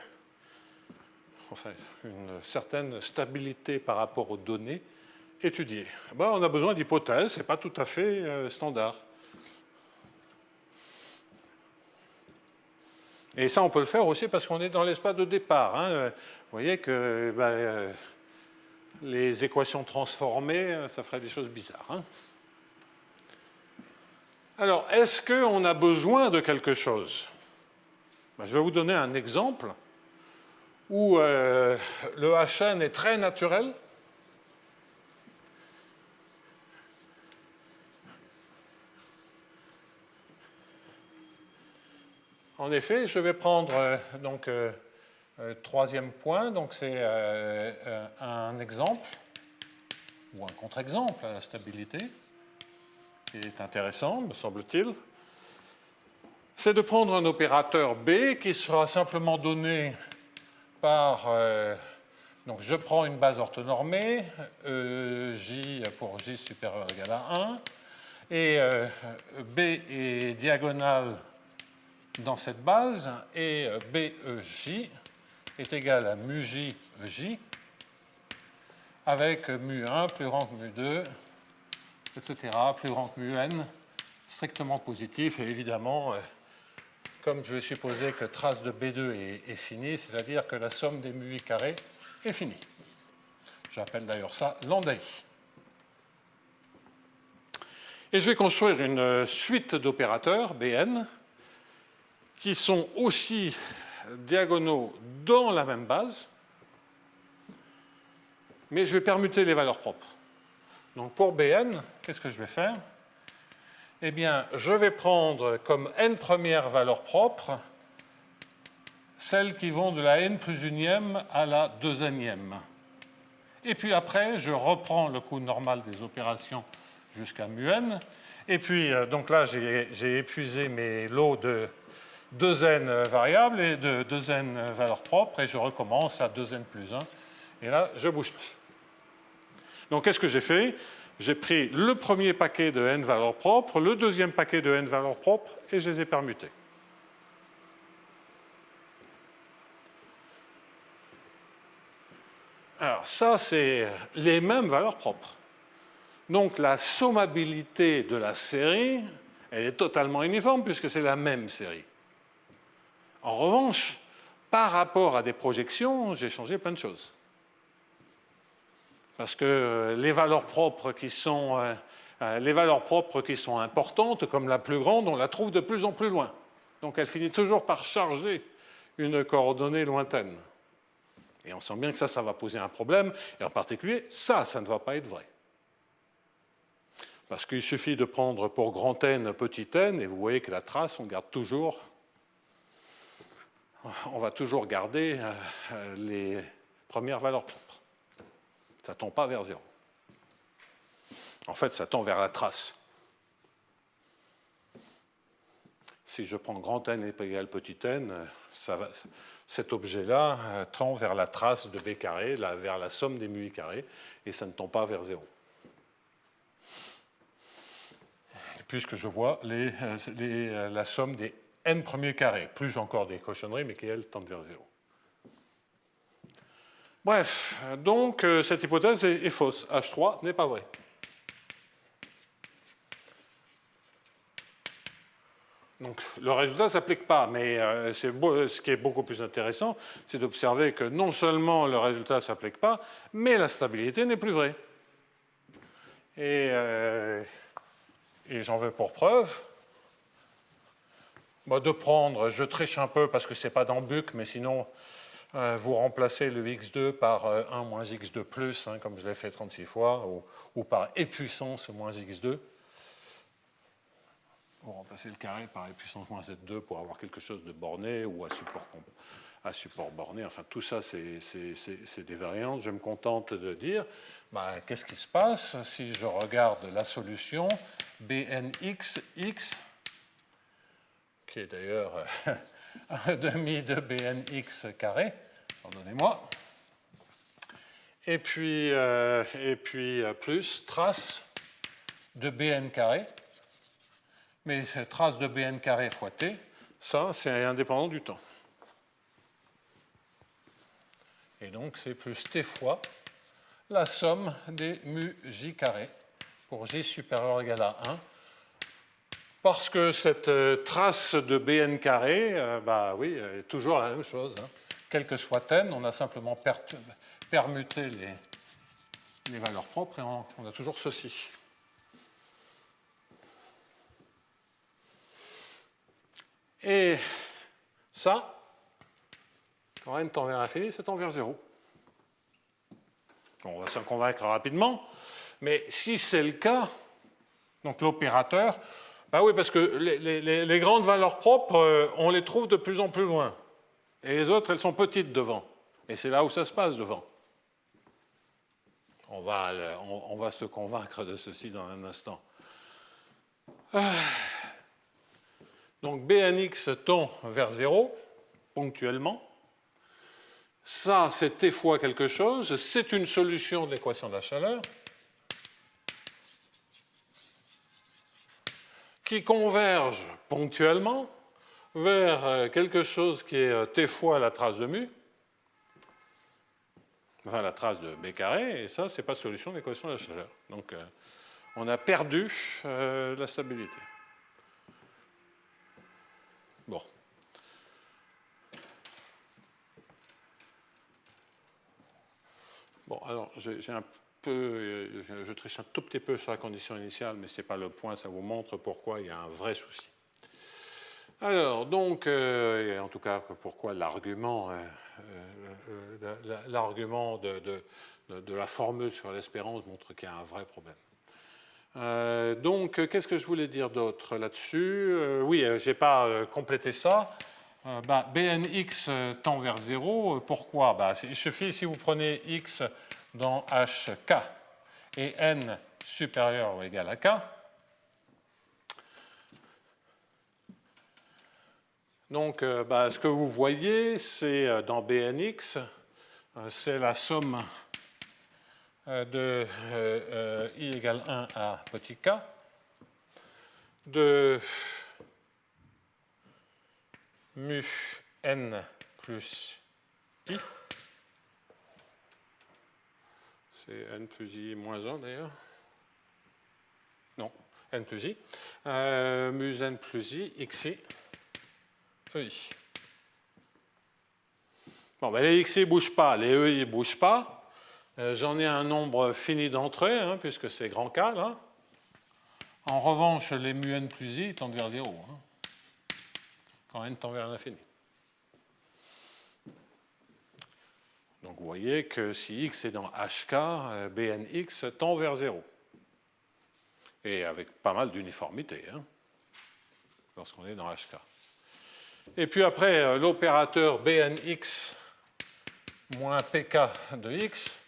enfin, une certaine stabilité par rapport aux données étudiées. Ben, on a besoin d'hypothèses, ce n'est pas tout à fait standard. Et ça, on peut le faire aussi parce qu'on est dans l'espace de départ. Hein. Vous voyez que les équations transformées, ça ferait des choses bizarres. Hein. Alors, est-ce qu'on a besoin de quelque chose? Ben, je vais vous donner un exemple où le Hn est très naturel. En effet, je vais prendre donc troisième point, donc c'est un exemple ou un contre-exemple à la stabilité qui est intéressant, me semble-t-il. c'est de prendre un opérateur B qui sera simplement donné par... donc je prends une base orthonormée, J pour J supérieur ou égal à 1, et B est diagonale dans cette base, et BEJ est égal à mu J EJ, avec mu 1 plus grand que mu 2, etc., plus grand que mu n, strictement positif, et évidemment, comme je vais supposer que trace de B2 est finie, c'est-à-dire que la somme des mu I carrés est finie. J'appelle d'ailleurs ça lambda I. Et je vais construire une suite d'opérateurs, Bn, qui sont aussi diagonaux dans la même base, mais je vais permuter les valeurs propres. Donc pour Bn, qu'est-ce que je vais faire? Eh bien, je vais prendre comme n premières valeurs propres celles qui vont de la n plus unième à la 2n-ième. Et puis après, je reprends le coût normal des opérations jusqu'à mu n. Et puis, donc là, j'ai épuisé mes lots de 2n variables et de 2n valeurs propres, et je recommence à 2n plus 1. Et là, je bouge pas. Donc, qu'est-ce que j'ai fait? J'ai pris le premier paquet de n valeurs propres, le deuxième paquet de n valeurs propres, et je les ai permutés. Alors, ça, c'est les mêmes valeurs propres. Donc, la sommabilité de la série, elle est totalement uniforme puisque c'est la même série. En revanche, par rapport à des projections, j'ai changé plein de choses. Parce que les valeurs propres qui sont importantes, comme la plus grande, on la trouve de plus en plus loin. Donc elle finit toujours par charger une coordonnée lointaine. Et on sent bien que ça va poser un problème, et en particulier, ça ne va pas être vrai. Parce qu'il suffit de prendre pour grand N petit n, et vous voyez que la trace, on va toujours garder les premières valeurs propres. Ça ne tend pas vers 0. En fait, ça tend vers la trace. Si je prends grand N égale petit n, cet objet-là tend vers la trace de B carré, vers la somme des mu I carrés, et ça ne tend pas vers 0. Puisque je vois la somme des n premiers carrés, plus encore des cochonneries, mais qui, elles, tendent vers 0. Bref, donc cette hypothèse est fausse. H3 n'est pas vrai. Donc le résultat ne s'applique pas, mais ce qui est beaucoup plus intéressant, c'est d'observer que non seulement le résultat ne s'applique pas, mais la stabilité n'est plus vraie. Et j'en veux pour preuve de prendre, je triche un peu parce que ce n'est pas dans BUC, mais sinon vous remplacez le x2 par 1 moins x2 plus, comme je l'ai fait 36 fois, ou par e puissance moins x2. Vous remplacez le carré par e puissance moins z2 pour avoir quelque chose de borné ou à support borné. Enfin, tout ça, c'est des variantes. Je me contente de dire, qu'est-ce qui se passe si je regarde la solution Bnx, x, qui est d'ailleurs un demi de Bnx carré, pardonnez-moi, et puis plus trace de Bn carré, mais cette trace de Bn carré fois t, ça c'est indépendant du temps. Et donc c'est plus t fois la somme des mu j carré pour j supérieur ou égal à 1, parce que cette trace de Bn carré, oui, est toujours la même chose. Quel que soit n, on a simplement permuté les valeurs propres et on a toujours ceci. Et ça, quand n tend vers l'infini, ça tend vers 0. On va s'en convaincre rapidement, mais si c'est le cas, donc l'opérateur, oui, parce que les grandes valeurs propres, on les trouve de plus en plus loin. Et les autres, elles sont petites devant. Et c'est là où ça se passe devant. On va se convaincre de ceci dans un instant. Donc Bnx tend vers 0, ponctuellement. Ça, c'est T fois quelque chose. C'est une solution de l'équation de la chaleur qui converge ponctuellement vers quelque chose qui est T fois la trace de mu, enfin la trace de B carré, et ça, ce n'est pas solution de l'équation de la chaleur. Donc, on a perdu la stabilité. Bon. Bon, alors, j'ai un peu, je triche un tout petit peu sur la condition initiale, mais ce n'est pas le point, ça vous montre pourquoi il y a un vrai souci. Alors, donc, en tout cas, pourquoi l'argument de la formule sur l'espérance montre qu'il y a un vrai problème. Donc, qu'est-ce que je voulais dire d'autre là-dessus? Oui, je n'ai pas complété ça. Bnx tend vers 0. Pourquoi? Il suffit, si vous prenez x dans hk et n supérieur ou égal à k, donc ce que vous voyez, c'est dans Bnx, c'est la somme de i égale 1 à petit k de mu n plus i. C'est n plus i moins 1 d'ailleurs. Non, n plus i. Mu n plus i, xi, ei. Bon, les xi ne bougent pas, les ei ne bougent pas. J'en ai un nombre fini d'entrées, puisque c'est grand K, là. En revanche, les mu n plus i tendent vers 0, quand n tend vers l'infini. Donc vous voyez que si x est dans hk, bnx tend vers 0. Et avec pas mal d'uniformité, lorsqu'on est dans hk. Et puis après, l'opérateur bnx moins pk de x,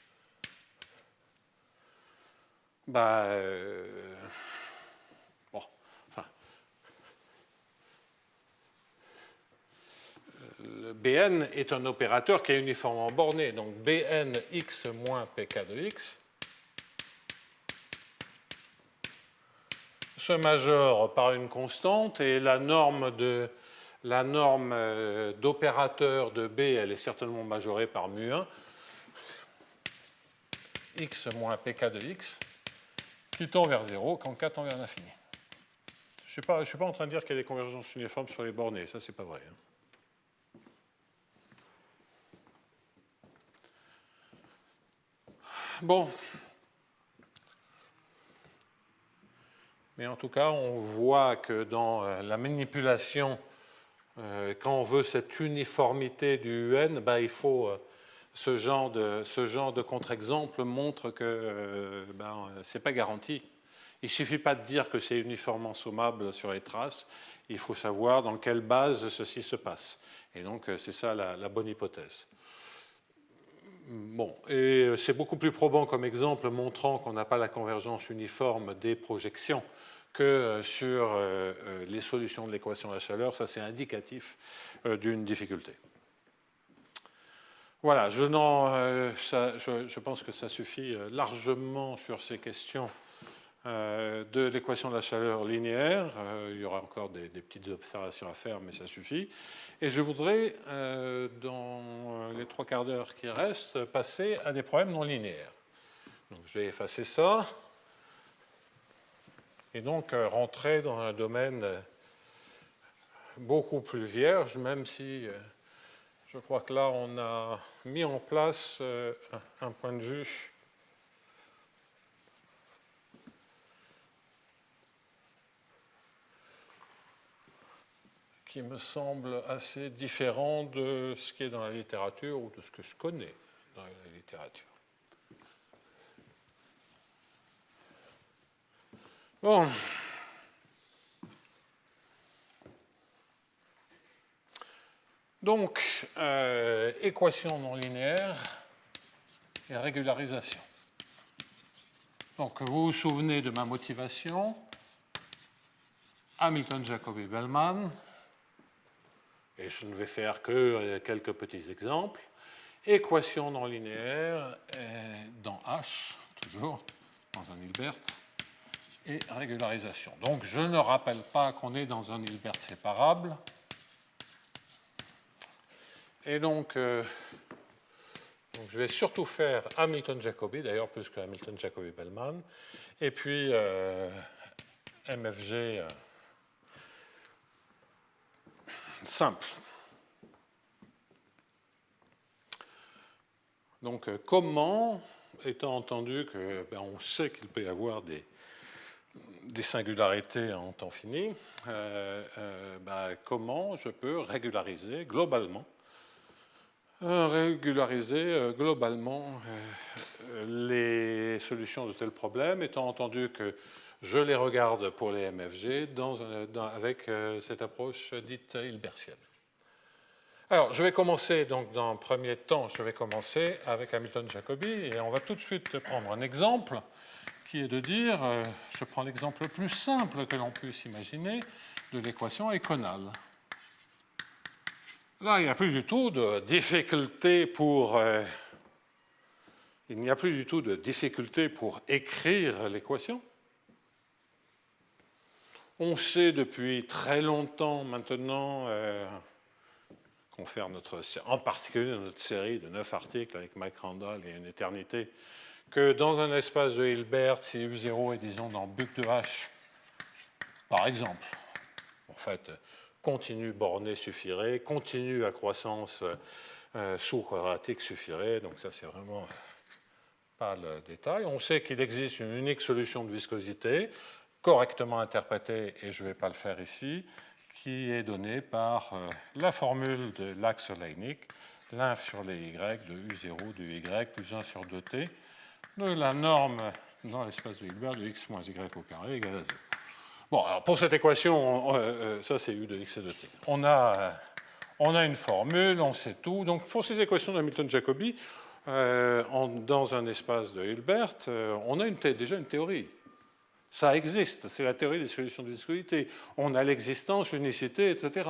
le Bn est un opérateur qui est uniformément borné. Donc Bnx moins pk de x se majore par une constante et la norme d'opérateur de B, elle est certainement majorée par mu1, x moins pk de x, qui tend vers 0 quand k tend vers l'infini. Je ne suis pas en train de dire qu'il y a des convergences uniformes sur les bornés, ça c'est pas vrai. Bon. Mais en tout cas, on voit que dans la manipulation, quand on veut cette uniformité du UN, il faut ce genre de contre-exemple montre que ce n'est pas garanti. Il ne suffit pas de dire que c'est uniformément sommable sur les traces, il faut savoir dans quelle base ceci se passe. Et donc, c'est ça la bonne hypothèse. Bon, et c'est beaucoup plus probant comme exemple montrant qu'on n'a pas la convergence uniforme des projections que sur les solutions de l'équation de la chaleur. Ça, c'est indicatif d'une difficulté. Voilà, je pense que ça suffit largement sur ces questions de l'équation de la chaleur linéaire. Il y aura encore des petites observations à faire, mais ça suffit. Et je voudrais, dans les 3 quarts d'heure qui restent, passer à des problèmes non linéaires. Donc, je vais effacer ça. Et donc, rentrer dans un domaine beaucoup plus vierge, même si je crois que là, on a mis en place un point de vue qui me semble assez différent de ce qui est dans la littérature ou de ce que je connais dans la littérature. Bon. Donc, équation non linéaire et régularisation. Donc, vous vous souvenez de ma motivation. Hamilton-Jacobi-Bellman, et je ne vais faire que quelques petits exemples, équation non linéaire dans H, toujours, dans un Hilbert, et régularisation. Donc je ne rappelle pas qu'on est dans un Hilbert séparable. Et donc je vais surtout faire Hamilton-Jacobi, d'ailleurs plus que Hamilton-Jacobi-Bellman, et puis MFG simple. Donc comment, étant entendu que on sait qu'il peut y avoir des singularités en temps fini, comment je peux régulariser globalement les solutions de tels problèmes, étant entendu que je les regarde pour les MFG avec cette approche dite hilbertienne. Alors, je vais commencer, donc, dans un premier temps, je vais commencer avec Hamilton-Jacobi, et on va tout de suite prendre un exemple, qui est de dire, je prends l'exemple le plus simple que l'on puisse imaginer, de l'équation éconale. Là, il n'y a plus du tout de difficulté pour écrire l'équation. On sait depuis très longtemps maintenant, en particulier dans notre série de 9 articles avec Mike Randall et une éternité, que dans un espace de Hilbert, si U0 est, disons, dans buc de H, par exemple, en fait, continu borné suffirait, continu à croissance sous-quadratique suffirait, donc ça c'est vraiment pas le détail. On sait qu'il existe une unique solution de viscosité, correctement interprétée, et je ne vais pas le faire ici, qui est donnée par la formule de l'axe Leinik, l'un sur les y de U0 de y plus 1 sur 2t, de la norme dans l'espace de Hilbert de x moins y au carré égale à 0. Bon, alors pour cette équation, ça c'est U de x et de t. On a une formule, on sait tout. Donc pour ces équations d'Hamilton-Jacobi, dans un espace de Hilbert, on a déjà une théorie. Ça existe, c'est la théorie des solutions de viscosité. On a l'existence, l'unicité, etc.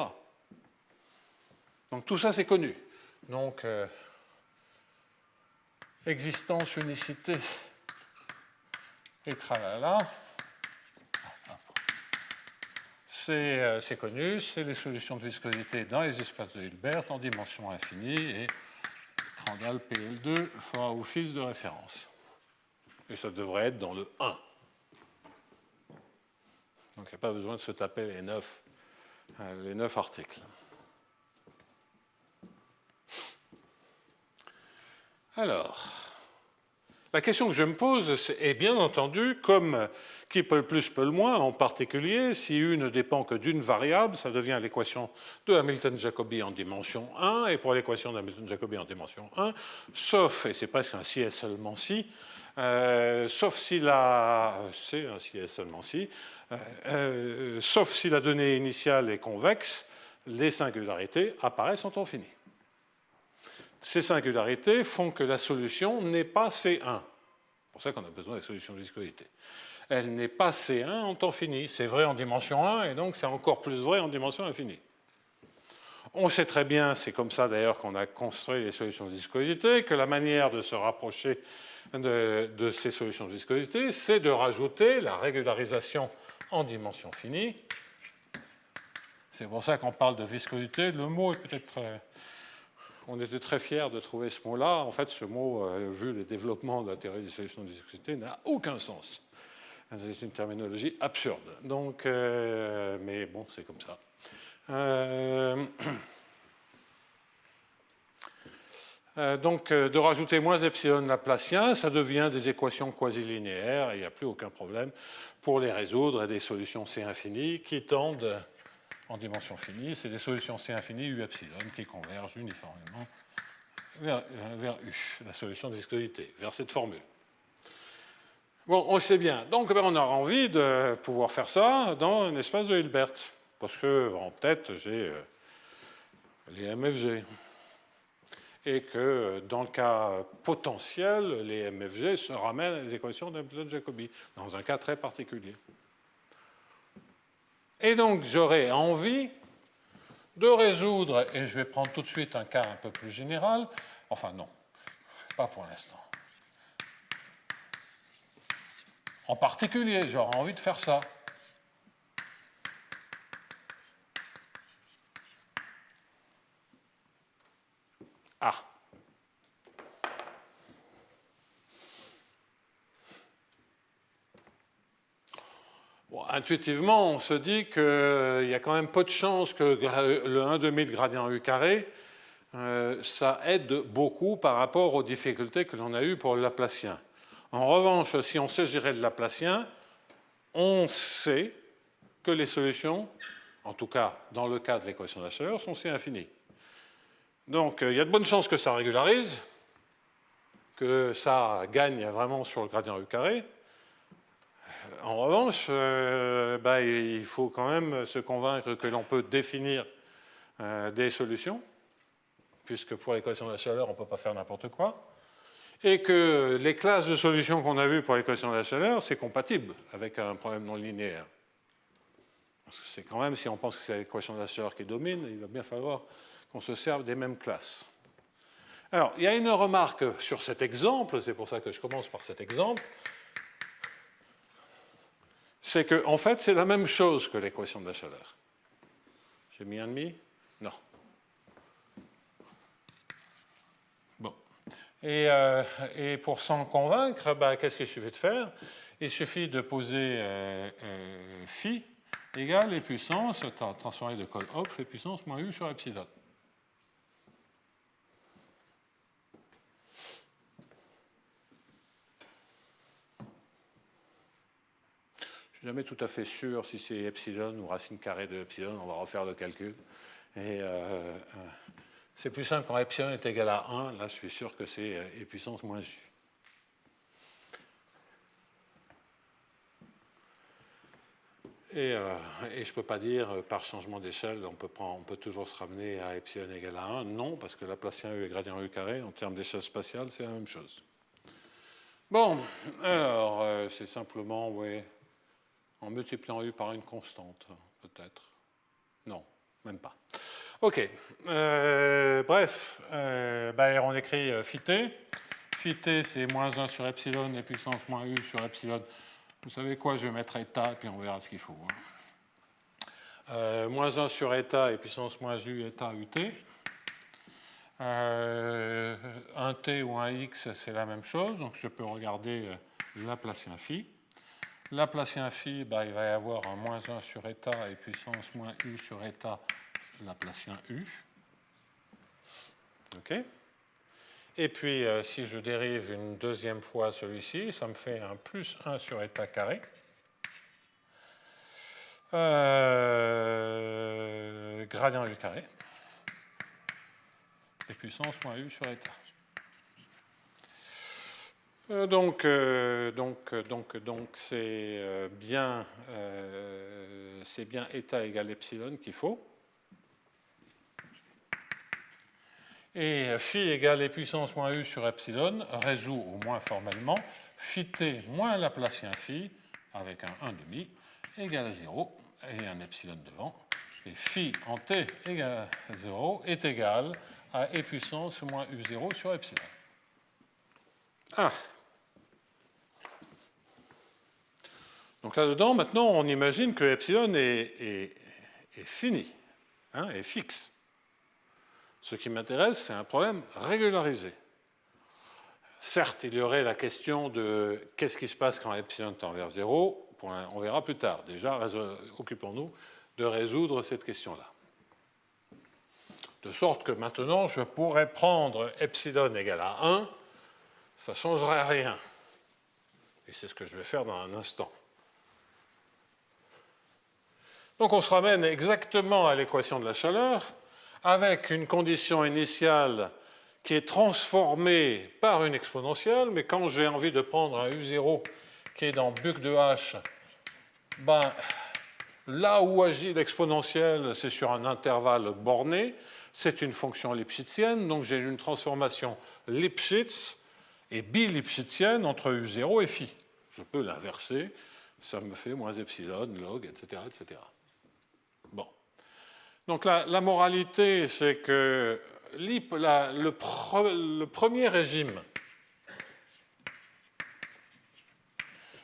Donc tout ça c'est connu. Donc existence, unicité et tralala. C'est connu, c'est les solutions de viscosité dans les espaces de Hilbert en dimension infinie, et Crandall PL2 fera office de référence. Et ça devrait être dans le 1. Donc il n'y a pas besoin de se taper les 9 articles. Alors, la question que je me pose est bien entendu, comme qui peut le plus, peut le moins, en particulier, si U ne dépend que d'une variable, ça devient l'équation de Hamilton-Jacobi en dimension 1, et pour l'équation d'Hamilton-Jacobi en dimension 1, sauf, et c'est presque un si et seulement si, sauf si c'est un si et seulement si, sauf si la donnée initiale est convexe, les singularités apparaissent en temps fini. Ces singularités font que la solution n'est pas C1. C'est pour ça qu'on a besoin des solutions de viscosité. Elle n'est pas C1 en temps fini. C'est vrai en dimension 1, et donc c'est encore plus vrai en dimension infinie. On sait très bien, c'est comme ça d'ailleurs qu'on a construit les solutions de viscosité, que la manière de se rapprocher de ces solutions de viscosité, c'est de rajouter la régularisation en dimension finie. C'est pour ça qu'on parle de viscosité. Le mot est peut-être... On était très fiers de trouver ce mot-là. En fait, ce mot, vu le développement de la théorie des solutions de viscosité, n'a aucun sens. C'est une terminologie absurde. Donc, mais bon, c'est comme ça. Donc, de rajouter moins epsilon laplacien, ça devient des équations quasi-linéaires, et il n'y a plus aucun problème pour les résoudre, et des solutions C infinies qui tendent en dimension finie. C'est des solutions C infinies U epsilon qui convergent uniformément vers U, la solution de viscosité, vers cette formule. Bon, on sait bien. Donc, on a envie de pouvoir faire ça dans un espace de Hilbert, parce que en tête, j'ai les MFG. Et que dans le cas potentiel, les MFG se ramènent à les équations d'Hamilton-Jacobi, dans un cas très particulier. Et donc, j'aurais envie de résoudre, et je vais prendre tout de suite un cas un peu plus général, enfin non, pas pour l'instant. En particulier, j'aurais envie de faire ça. Ah. Bon, intuitivement, on se dit qu'il y a quand même peu de chances que le 1/2 de gradient U carré, ça aide beaucoup par rapport aux difficultés que l'on a eues pour le Laplacien. En revanche, si on sait gérer le Laplacien, on sait que les solutions, en tout cas dans le cas de l'équation de la chaleur, sont C infinies. Donc il y a de bonnes chances que ça régularise, que ça gagne vraiment sur le gradient U carré. En revanche, il faut quand même se convaincre que l'on peut définir des solutions, puisque pour l'équation de la chaleur, on ne peut pas faire n'importe quoi, et que les classes de solutions qu'on a vues pour l'équation de la chaleur, c'est compatible avec un problème non linéaire. Parce que c'est quand même, si on pense que c'est l'équation de la chaleur qui domine, il va bien falloir qu'on se serve des mêmes classes. Alors, il y a une remarque sur cet exemple, c'est pour ça que je commence par cet exemple, c'est qu'en fait, c'est la même chose que l'équation de la chaleur. J'ai mis 1,5 ? Non. Bon. Et pour s'en convaincre, qu'est-ce qu'il suffit de faire? Il suffit de poser phi égale les puissances, transformé de col Hopf, et puissance moins u sur epsilon. Je ne suis jamais tout à fait sûr si c'est epsilon ou racine carrée de epsilon, on va refaire le calcul. Et c'est plus simple quand epsilon est égal à 1, là je suis sûr que c'est e puissance moins u. Et je ne peux pas dire par changement d'échelle, on peut toujours se ramener à epsilon égale à 1. Non, parce que Laplacien U et gradient U carré, en termes d'échelle spatiale, c'est la même chose. Bon, alors, c'est simplement, oui, en multipliant U par une constante, peut-être. Non, même pas. OK. Bref, on écrit phi t. Phi t, c'est moins 1 sur epsilon et puissance moins U sur epsilon. Vous savez quoi, je vais mettre eta, et puis on verra ce qu'il faut. Moins 1 sur eta et puissance moins U, eta ut. Un t ou un x, c'est la même chose, donc je peux regarder Laplacien phi. Laplacien phi, il va y avoir un moins 1 sur eta et puissance moins U sur eta Laplacien U. OK. Et puis, si je dérive une deuxième fois celui-ci, ça me fait un plus 1 sur eta carré. Gradient U carré. Et puissance moins U sur eta. Donc c'est bien eta égale epsilon qu'il faut. Et phi égale puissance moins u sur epsilon résout, au moins formellement, phi t moins Laplacien phi avec un 1/2 égale à 0 et un epsilon devant. Et phi en t égale à 0 est égal à e puissance moins u0 sur epsilon. Ah. Donc là-dedans, maintenant, on imagine que epsilon est fini, est fixe. Ce qui m'intéresse, c'est un problème régularisé. Certes, il y aurait la question de qu'est-ce qui se passe quand epsilon tend vers 0. On verra plus tard. Déjà, occupons-nous de résoudre cette question-là. De sorte que maintenant, je pourrais prendre epsilon égale à 1. Ça ne changerait rien. Et c'est ce que je vais faire dans un instant. Donc on se ramène exactement à l'équation de la chaleur, avec une condition initiale qui est transformée par une exponentielle, mais quand j'ai envie de prendre un U0 qui est dans Buc de H, là où agit l'exponentielle, c'est sur un intervalle borné, c'est une fonction lipschitzienne, donc j'ai une transformation Lipschitz et bi-lipschitzienne entre U0 et phi. Je peux l'inverser, ça me fait moins epsilon, log, etc., etc. Donc la moralité, c'est que le premier régime,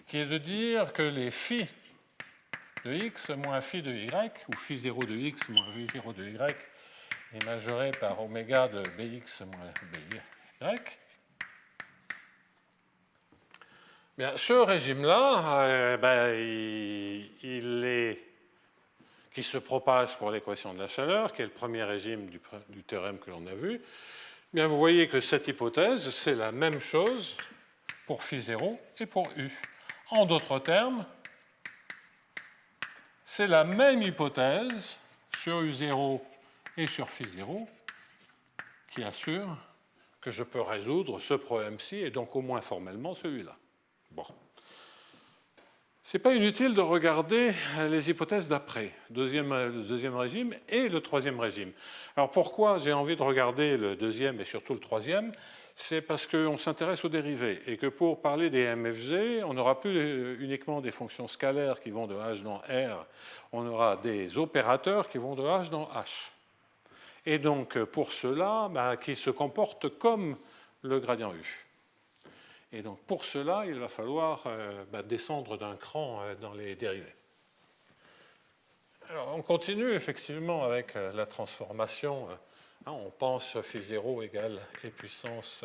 qui est de dire que les phi de x moins phi de y, ou phi 0 de x moins phi 0 de y, est majoré par oméga de bx moins by. Bien, ce régime-là, qui se propage pour l'équation de la chaleur, qui est le premier régime du théorème que l'on a vu, bien, vous voyez que cette hypothèse, c'est la même chose pour phi 0 et pour u. En d'autres termes, c'est la même hypothèse sur u0 et sur phi 0 qui assure que je peux résoudre ce problème-ci et donc au moins formellement celui-là. Bon. Ce n'est pas inutile de regarder les hypothèses d'après, le deuxième régime et le troisième régime. Alors pourquoi j'ai envie de regarder le deuxième et surtout le troisième? C'est parce qu'on s'intéresse aux dérivés et que pour parler des MFG, on n'aura plus uniquement des fonctions scalaires qui vont de h dans R, on aura des opérateurs qui vont de h dans h. Et donc pour cela, qui se comportent comme le gradient U. Et donc pour cela, il va falloir descendre d'un cran dans les dérivés. Alors on continue effectivement avec la transformation. On pense phi 0 égale e puissance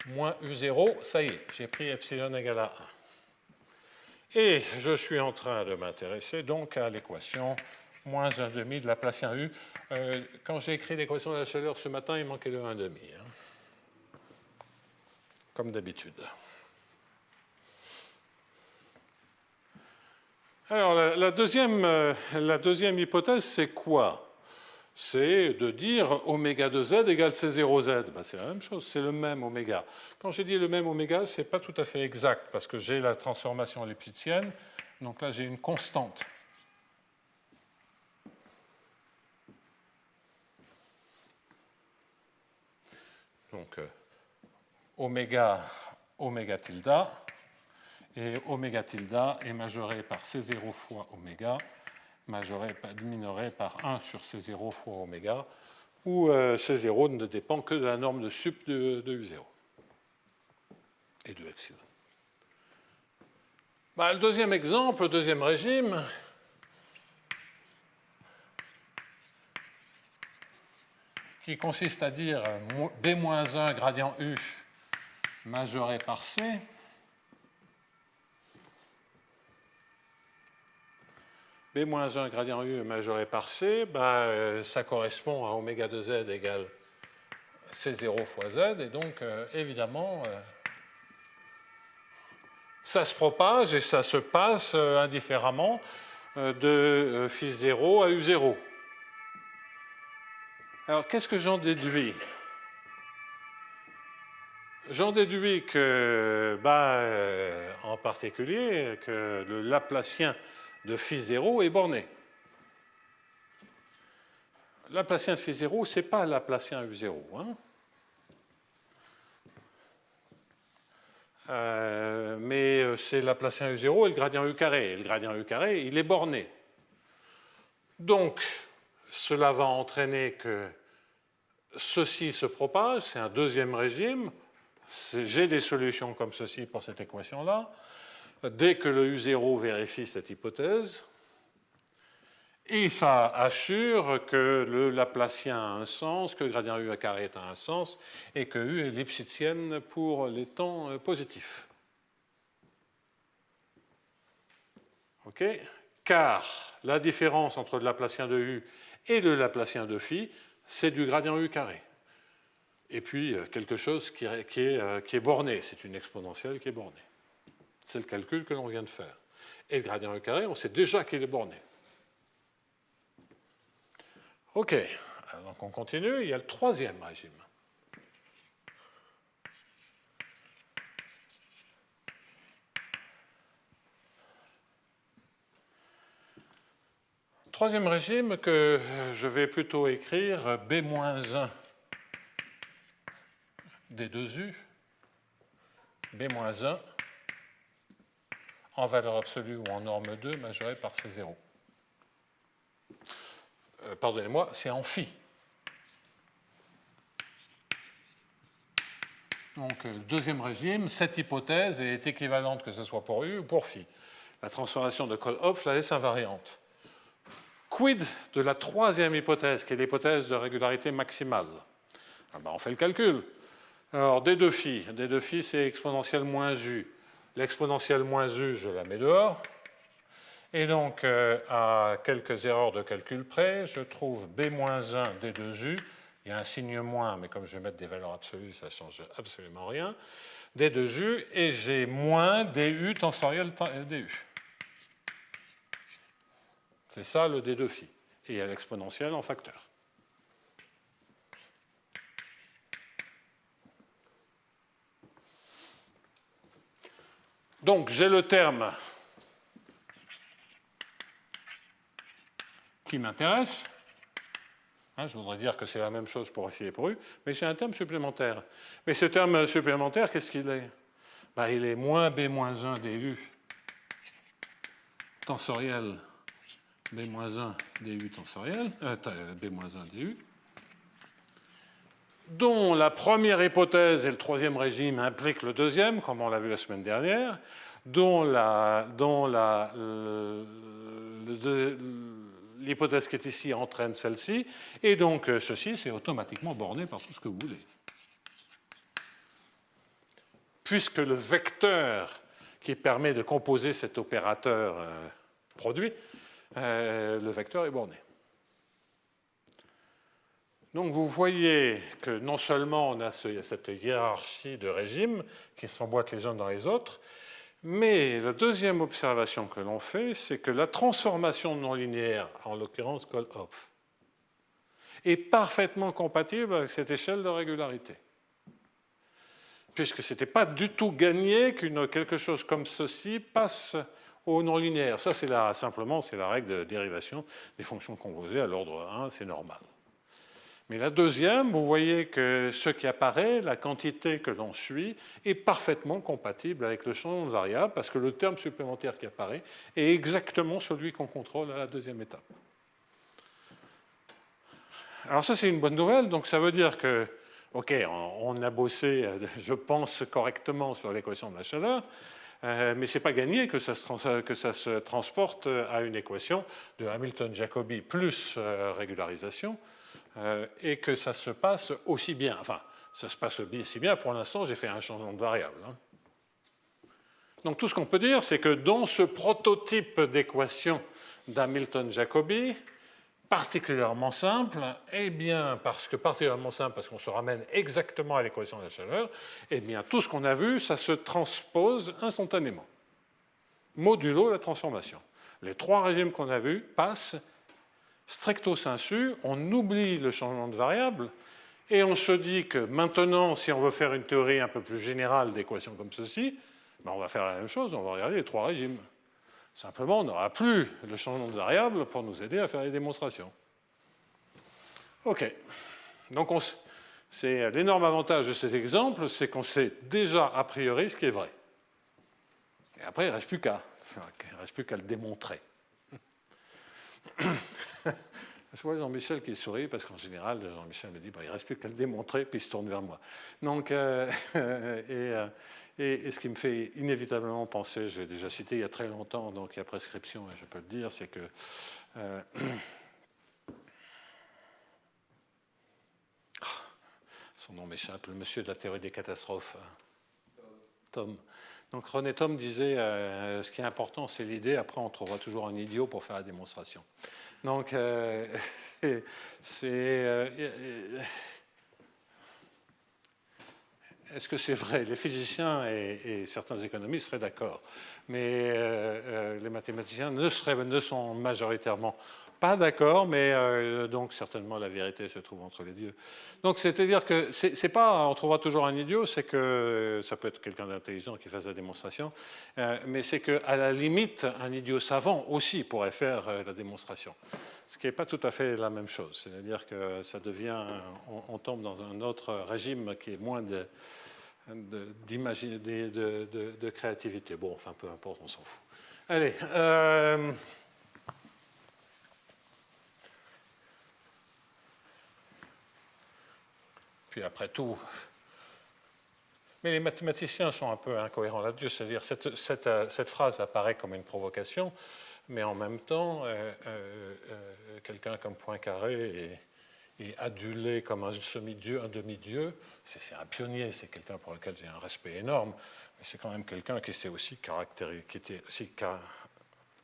moins u0. Ça y est, j'ai pris epsilon égale à 1. Et je suis en train de m'intéresser donc à l'équation moins 1,5 de Laplacien U. Quand j'ai écrit l'équation de la chaleur ce matin, il manquait le 1,5. Comme d'habitude. Alors, la deuxième hypothèse, c'est quoi? C'est de dire oméga de z égale C0z. C'est la même chose, c'est le même oméga. Quand j'ai dit le même oméga, ce n'est pas tout à fait exact, parce que j'ai la transformation lipschitzienne. Donc là, j'ai une constante. Donc, oméga tilde, et oméga tilde est majoré par C0 fois oméga, minoré par 1 sur C0 fois oméga, où C0 ne dépend que de la norme de sup de U0 et de epsilon. Le deuxième exemple, le deuxième régime, qui consiste à dire B-1 gradient U majoré par C. B-1 gradient U majoré par C, ça correspond à oméga de Z égale C0 fois Z, et donc évidemment, ça se propage et ça se passe indifféremment de phi 0 à U0. Alors, qu'est-ce que j'en déduis? J'en déduis que, en particulier, que le Laplacien de phi 0 est borné. Laplacien de phi 0, ce n'est pas Laplacien U0. Mais c'est Laplacien U0 et le gradient U carré. Et le gradient U carré, il est borné. Donc, cela va entraîner que ceci se propage, c'est un deuxième régime. J'ai des solutions comme ceci pour cette équation-là. Dès que le U0 vérifie cette hypothèse, et ça assure que le Laplacien a un sens, que le gradient U carré a un sens, et que U est lipschitzienne pour les temps positifs. OK? Car la différence entre le Laplacien de U et le Laplacien de phi, c'est du gradient U carré. Et puis, quelque chose qui est borné. C'est une exponentielle qui est bornée. C'est le calcul que l'on vient de faire. Et le gradient U carré, on sait déjà qu'il est borné. OK. Alors, donc on continue. Il y a le troisième régime. Troisième régime que je vais plutôt écrire B-1 des 2U, B-1 en valeur absolue ou en norme 2 majoré par C0. pardonnez-moi, c'est en phi. Donc, deuxième régime, cette hypothèse est équivalente que ce soit pour U ou pour phi. La transformation de Kolb-Hopf la laisse invariante. Quid de la troisième hypothèse, qui est l'hypothèse de régularité maximale? On fait le calcul. Alors, d de phi, c'est exponentielle moins U. L'exponentielle moins U, je la mets dehors. Et donc, à quelques erreurs de calcul près, je trouve B-1 D2U. Il y a un signe moins, mais comme je vais mettre des valeurs absolues, ça ne change absolument rien. D2U, et j'ai moins DU tensoriel DU. C'est ça le D de phi. Et il y a l'exponentielle en facteur. Donc, j'ai le terme qui m'intéresse. Je voudrais dire que c'est la même chose pour phi et pour U, mais j'ai un terme supplémentaire. Mais ce terme supplémentaire, qu'est-ce qu'il est? Il est moins B-1 DU tensoriel B-1 DU tensoriel, B-1 DU, dont la première hypothèse et le troisième régime impliquent le deuxième, comme on l'a vu la semaine dernière, dont l'hypothèse qui est ici entraîne celle-ci, et donc ceci, c'est automatiquement borné par tout ce que vous voulez. Puisque le vecteur qui permet de composer cet opérateur produit, le vecteur est borné. Donc vous voyez que non seulement on a cette hiérarchie de régimes qui s'emboîtent les uns dans les autres, mais la deuxième observation que l'on fait, c'est que la transformation non linéaire, en l'occurrence Kolb-Hopf, est parfaitement compatible avec cette échelle de régularité. Puisque ce n'était pas du tout gagné que quelque chose comme ceci passe au non linéaire. Ça, simplement, c'est la règle de dérivation des fonctions composées à l'ordre 1, c'est normal. Mais la deuxième, vous voyez que ce qui apparaît, la quantité que l'on suit, est parfaitement compatible avec le changement de variable, parce que le terme supplémentaire qui apparaît est exactement celui qu'on contrôle à la deuxième étape. Alors ça, c'est une bonne nouvelle, donc ça veut dire que, OK, on a bossé, je pense, correctement sur l'équation de la chaleur, mais ce n'est pas gagné que ça se transporte à une équation de Hamilton-Jacobi plus régularisation, et que ça se passe aussi bien. Enfin, ça se passe si bien, pour l'instant, j'ai fait un changement de variable. Donc tout ce qu'on peut dire, c'est que dans ce prototype d'équation d'Hamilton-Jacobi, particulièrement simple, parce qu'on se ramène exactement à l'équation de la chaleur, tout ce qu'on a vu, ça se transpose instantanément, modulo la transformation. Les trois régimes qu'on a vus passent stricto sensu, on oublie le changement de variable et on se dit que maintenant, si on veut faire une théorie un peu plus générale d'équations comme ceci, on va faire la même chose, on va regarder les trois régimes. Simplement, on n'aura plus le changement de variable pour nous aider à faire les démonstrations. OK. Donc, l'énorme avantage de cet exemple, c'est qu'on sait déjà a priori ce qui est vrai. Et après, il ne reste plus qu'à le démontrer. Je vois Jean-Michel qui sourit, parce qu'en général, Jean-Michel me dit il ne reste plus qu'à le démontrer, puis il se tourne vers moi. Donc, et ce qui me fait inévitablement penser, je l'ai déjà cité il y a très longtemps, donc il y a prescription, et je peux le dire, c'est que son nom m'échappe, le monsieur de la théorie des catastrophes, Thom. Donc René Thom disait ce qui est important, c'est l'idée, après on trouvera toujours un idiot pour faire la démonstration. Donc, est-ce que c'est vrai? Les physiciens et certains économistes seraient d'accord, mais les mathématiciens ne sont majoritairement pas d'accord, mais donc certainement la vérité se trouve entre les dieux. Donc c'est-à-dire que c'est pas on trouvera toujours un idiot, c'est que ça peut être quelqu'un d'intelligent qui fasse la démonstration, mais c'est qu'à la limite un idiot savant aussi pourrait faire la démonstration. Ce qui n'est pas tout à fait la même chose, c'est-à-dire que ça devient, on tombe dans un autre régime qui est moins de créativité. Bon, enfin peu importe, on s'en fout. Allez. puis après tout... Mais les mathématiciens sont un peu incohérents là-dessus, c'est-à-dire cette phrase apparaît comme une provocation, mais en même temps, quelqu'un comme Poincaré est adulé comme un semi-dieu, un demi-dieu. C'est un pionnier, c'est quelqu'un pour lequel j'ai un respect énorme, mais c'est quand même quelqu'un qui était aussi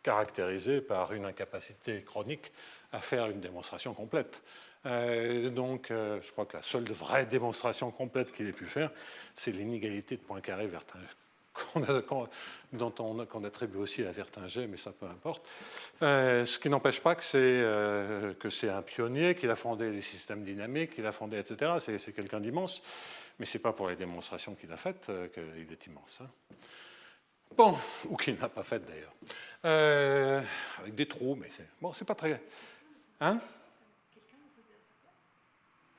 caractérisé par une incapacité chronique à faire une démonstration complète. Donc, je crois que la seule vraie démonstration complète qu'il ait pu faire, c'est l'inégalité de Poincaré-Vertinger, qu'on attribue aussi à Vertinger, mais ça peu importe. Ce qui n'empêche pas que c'est un pionnier, qu'il a fondé les systèmes dynamiques, qu'il a fondé, etc. C'est quelqu'un d'immense, mais ce n'est pas pour les démonstrations qu'il a faites qu'il est immense. Hein. Bon, ou qu'il n'a pas faites d'ailleurs. Avec des trous, mais c'est pas très... Hein?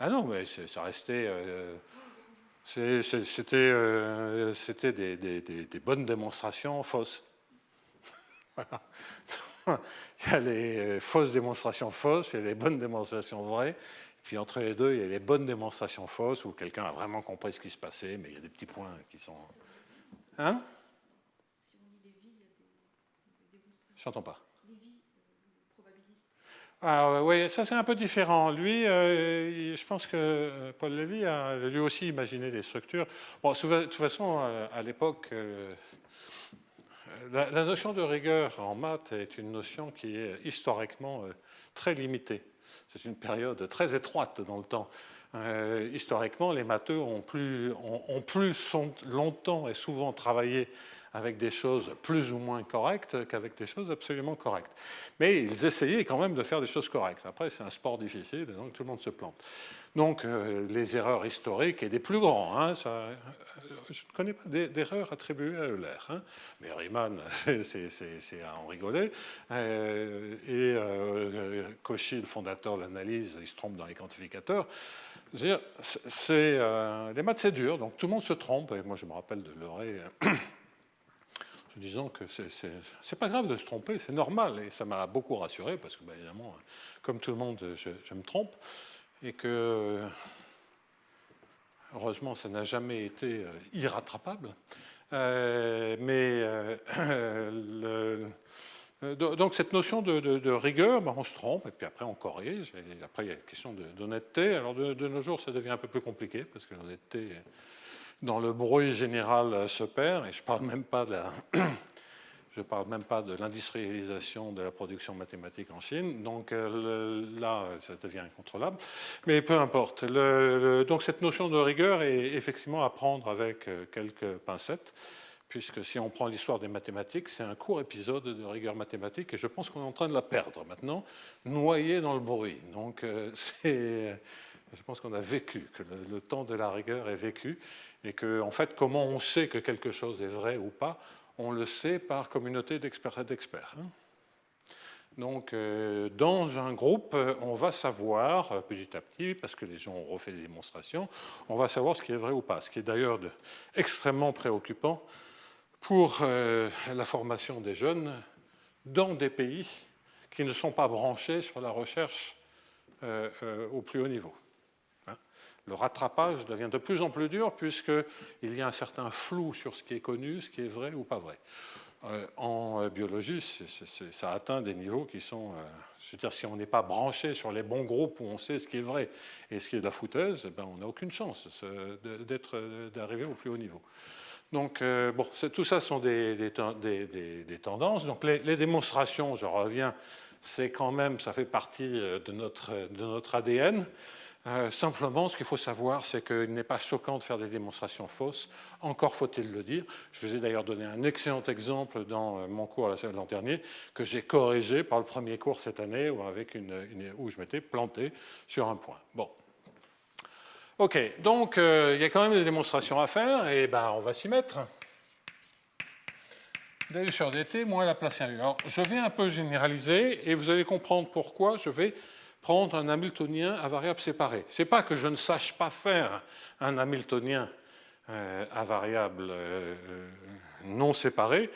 Ah non, mais ça restait... C'était des bonnes démonstrations fausses. Voilà. Il y a les fausses démonstrations fausses, il y a les bonnes démonstrations vraies. Puis entre les deux, il y a les bonnes démonstrations fausses où quelqu'un a vraiment compris ce qui se passait, mais il y a des petits points qui sont... Hein? Je n'entends pas. Alors, oui, ça c'est un peu différent. Lui, je pense que Paul Lévy a lui aussi imaginé des structures. Bon, de toute façon, à l'époque, la notion de rigueur en maths est une notion qui est historiquement très limitée. C'est une période très étroite dans le temps. Historiquement, les matheux ont plus longtemps et souvent travaillé avec des choses plus ou moins correctes qu'avec des choses absolument correctes. Mais ils essayaient quand même de faire des choses correctes. Après, c'est un sport difficile, et donc tout le monde se plante. Donc, les erreurs historiques et des plus grands, hein, je ne connais pas d'erreurs attribuées à Euler, hein, mais Riemann, c'est à en rigoler. Cauchy, le fondateur de l'analyse, il se trompe dans les quantificateurs. Les maths, c'est dur, donc tout le monde se trompe. Et moi, je me rappelle de Leray, en disant que c'est pas grave de se tromper, c'est normal. Et ça m'a beaucoup rassuré, parce que, évidemment, comme tout le monde, je me trompe. Et que, heureusement, ça n'a jamais été irrattrapable. Donc, cette notion de rigueur, on se trompe, et puis après, on corrige. Et après, il y a la question d'honnêteté. Alors, de nos jours, ça devient un peu plus compliqué, parce que l'honnêteté, dans le bruit général, se perd. Et je ne parle même pas de l'industrialisation de la production mathématique en Chine. Donc là, ça devient incontrôlable. Mais peu importe. Donc cette notion de rigueur est effectivement à prendre avec quelques pincettes, puisque si on prend l'histoire des mathématiques, c'est un court épisode de rigueur mathématique, et je pense qu'on est en train de la perdre maintenant, noyée dans le bruit. Donc je pense qu'on a vécu, que le temps de la rigueur est vécu, et que, en fait, comment on sait que quelque chose est vrai ou pas, on le sait par communauté d'experts et d'experts. Donc, dans un groupe, on va savoir, petit à petit, parce que les gens ont refait des démonstrations, on va savoir ce qui est vrai ou pas, ce qui est d'ailleurs extrêmement préoccupant pour la formation des jeunes dans des pays qui ne sont pas branchés sur la recherche au plus haut niveau. Le rattrapage devient de plus en plus dur puisqu'il y a un certain flou sur ce qui est connu, ce qui est vrai ou pas vrai. En biologie, ça atteint des niveaux qui sont... je veux dire, si on n'est pas branché sur les bons groupes où on sait ce qui est vrai et ce qui est de la foutaise, on n'a aucune chance d'arriver au plus haut niveau. Donc, tout ça sont des tendances. Donc, les démonstrations, je reviens, c'est quand même, ça fait partie de notre ADN. Simplement, ce qu'il faut savoir, c'est qu'il n'est pas choquant de faire des démonstrations fausses. Encore faut-il le dire. Je vous ai d'ailleurs donné un excellent exemple dans mon cours l'an dernier, que j'ai corrigé par le premier cours cette année, où je m'étais planté sur un point. Bon. OK, donc il y a quand même des démonstrations à faire, et on va s'y mettre. Du sur dt moins Laplacien U. Alors, je vais un peu généraliser, et vous allez comprendre pourquoi je vais prendre un Hamiltonien à variables séparées. Ce n'est pas que je ne sache pas faire un Hamiltonien à variables non séparées,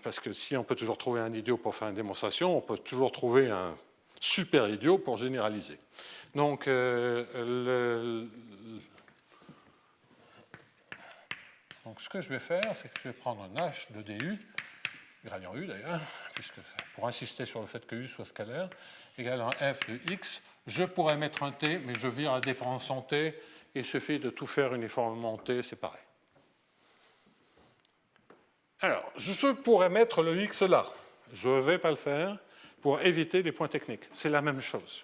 parce que si on peut toujours trouver un idiot pour faire une démonstration, on peut toujours trouver un super idiot pour généraliser. Donc, donc, ce que je vais faire, c'est que je vais prendre un H de du, gradient U d'ailleurs, puisque pour insister sur le fait que U soit scalaire, égale un f de x. Je pourrais mettre un t, mais je vire la dépendance en t. Il suffit de tout faire uniformément en t, c'est pareil. Alors, je pourrais mettre le x là. Je ne vais pas le faire pour éviter les points techniques. C'est la même chose.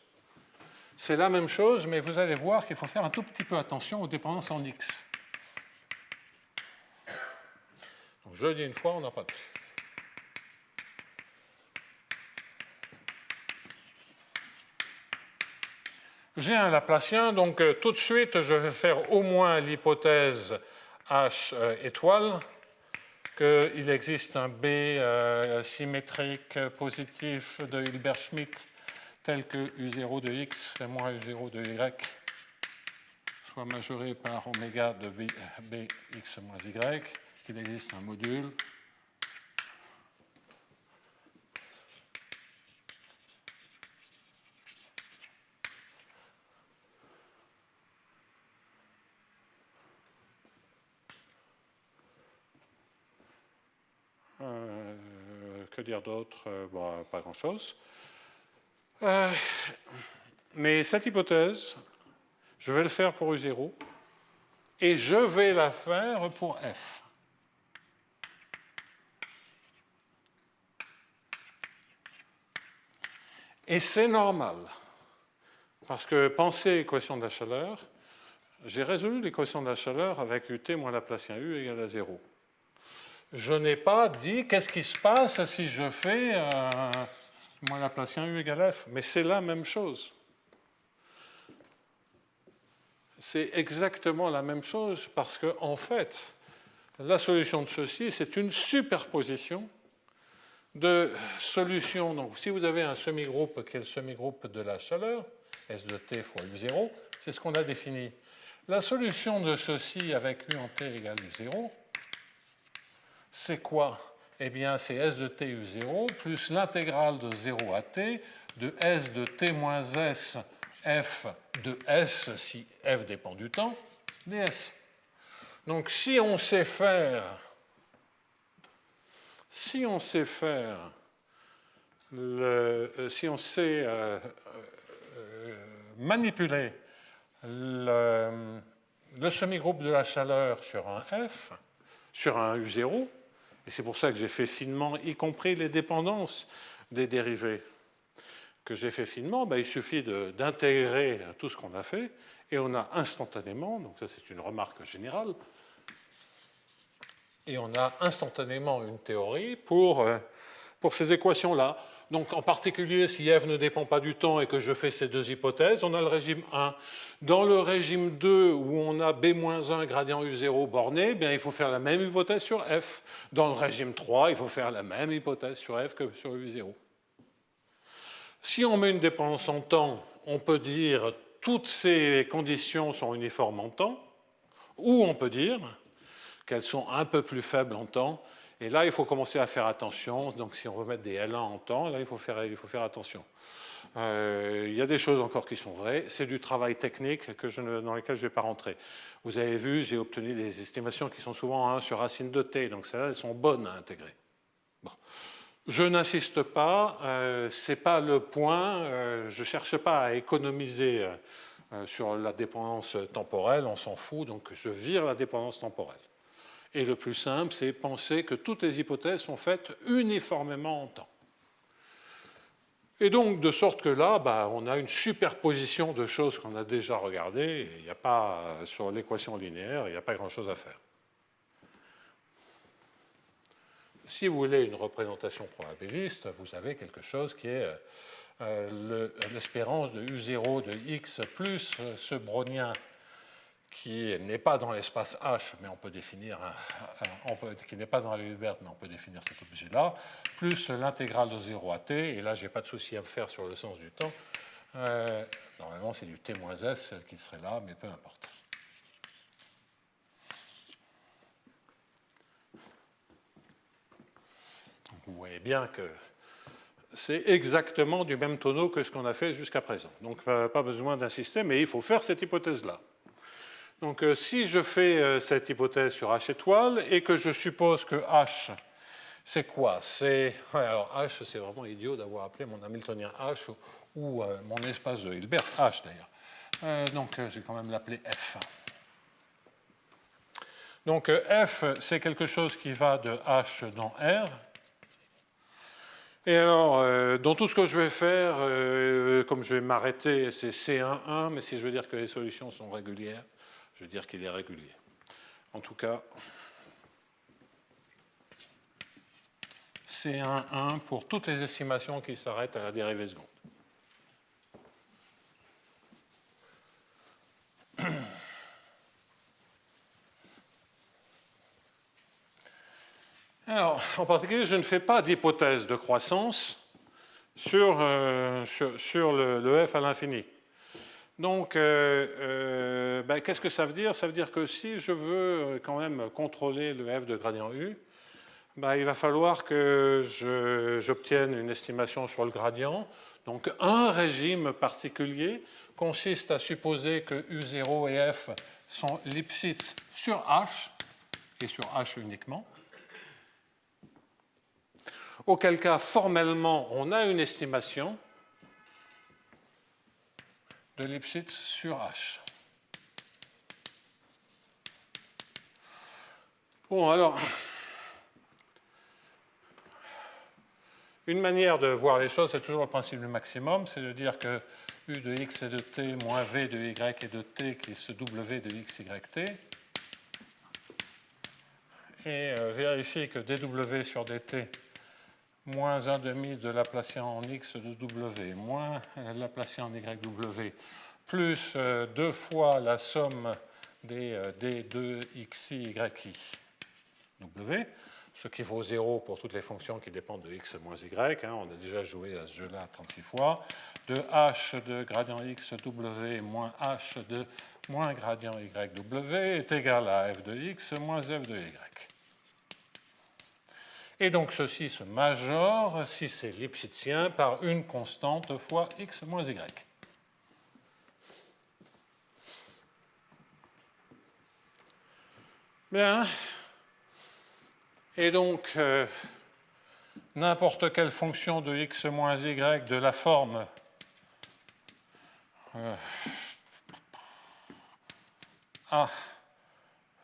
C'est la même chose, mais vous allez voir qu'il faut faire un tout petit peu attention aux dépendances en x. Donc, je le dis une fois, on n'a pas de... J'ai un Laplacien, donc tout de suite, je vais faire au moins l'hypothèse H étoile, qu'il existe un B symétrique positif de Hilbert-Schmidt tel que U0 de x et moins U0 de y soit majoré par oméga de bx moins y, qu'il existe un module que dire d'autre? Bon, pas grand-chose. Mais cette hypothèse, je vais le faire pour U0 et je vais la faire pour F. Et c'est normal, parce que pensez l'équation de la chaleur, j'ai résolu l'équation de la chaleur avec UT moins Laplacien U égale à 0. Je n'ai pas dit qu'est-ce qui se passe si je fais moins Laplacien U égale F, mais c'est la même chose. C'est exactement la même chose parce que, en fait, la solution de ceci, c'est une superposition de solutions. Donc, si vous avez un semi-groupe qui est le semi-groupe de la chaleur, S de t fois U0, c'est ce qu'on a défini. La solution de ceci avec U en t égale U0, c'est quoi? Eh bien, c'est S de t U0 plus l'intégrale de 0 à t de S de t moins S f de S, si f dépend du temps, ds. Donc, si on sait faire si on sait manipuler le semi-groupe de la chaleur sur un F, sur un U0, et c'est pour ça que j'ai fait finement, y compris les dépendances des dérivés, que j'ai fait finement, ben, il suffit d'intégrer tout ce qu'on a fait, et on a instantanément, donc ça c'est une remarque générale, et on a instantanément une théorie pour ces équations-là. Donc, en particulier, si f ne dépend pas du temps et que je fais ces deux hypothèses, on a le régime 1. Dans le régime 2, où on a B-1 gradient U0 borné, bien, il faut faire la même hypothèse sur f. Dans le régime 3, il faut faire la même hypothèse sur f que sur U0. Si on met une dépendance en temps, on peut dire toutes ces conditions sont uniformes en temps, ou on peut dire qu'elles sont un peu plus faibles en temps. Et là, il faut commencer à faire attention. Donc, si on veut mettre des L1 en temps, là, il faut faire attention. Il y a des choses encore qui sont vraies. C'est du travail technique dans lequel je ne vais pas rentrer. Vous avez vu, j'ai obtenu des estimations qui sont souvent 1 sur racine de t. Donc, celles-là, elles sont bonnes à intégrer. Bon. Je n'insiste pas. Ce n'est pas le point. Je ne cherche pas à économiser sur la dépendance temporelle. On s'en fout. Donc, je vire la dépendance temporelle. Et le plus simple, c'est penser que toutes les hypothèses sont faites uniformément en temps. Et donc, de sorte que là, on a une superposition de choses qu'on a déjà regardées. Et il n'y a pas, sur l'équation linéaire, il n'y a pas grand-chose à faire. Si vous voulez une représentation probabiliste, vous avez quelque chose qui est l'espérance de U0 de x plus ce brownien qui n'est pas dans l'espace H, mais on peut définir, qui n'est pas dans la Hilbert, mais on peut définir cet objet-là, plus l'intégrale de 0 à t, et là, je n'ai pas de souci à me faire sur le sens du temps. Normalement, c'est du t moins s qui serait là, mais peu importe. Donc, vous voyez bien que c'est exactement du même tonneau que ce qu'on a fait jusqu'à présent. Donc, pas besoin d'insister, mais il faut faire cette hypothèse-là. Donc, si je fais cette hypothèse sur H étoile et que je suppose que H, c'est quoi? Alors, H, c'est vraiment idiot d'avoir appelé mon Hamiltonien H ou mon espace de Hilbert H, d'ailleurs. Donc, je vais quand même l'appeler F. Donc, F, c'est quelque chose qui va de H dans R. Et alors, dans tout ce que je vais faire, comme je vais m'arrêter, c'est C11, mais si je veux dire que les solutions sont régulières, je veux dire qu'il est régulier. En tout cas, C11 pour toutes les estimations qui s'arrêtent à la dérivée seconde. Alors, en particulier, je ne fais pas d'hypothèse de croissance sur le f à l'infini. Donc, qu'est-ce que ça veut dire? Ça veut dire que si je veux quand même contrôler le f de gradient u, il va falloir que j'obtienne une estimation sur le gradient. Donc, un régime particulier consiste à supposer que u0 et f sont Lipschitz sur h, et sur h uniquement. Auquel cas, formellement, on a une estimation de Lipschitz sur H. Bon, alors, une manière de voir les choses, c'est toujours le principe du maximum, c'est de dire que U de x et de t moins V de y et de t qui se W de x, y, t. Et vérifier que dw sur dt moins 1,5 de Laplacien en x de w moins Laplacien en yw plus 2 fois la somme des d2xi, yi, w, ce qui vaut 0 pour toutes les fonctions qui dépendent de x moins y. On a déjà joué à ce jeu-là 36 fois. De h de gradient x w moins h de moins gradient yw est égal à f de x moins f de y. Et donc ceci se majore, si c'est lipschitzien, par une constante fois x moins y. Bien. Et donc, n'importe quelle fonction de x moins y de la forme a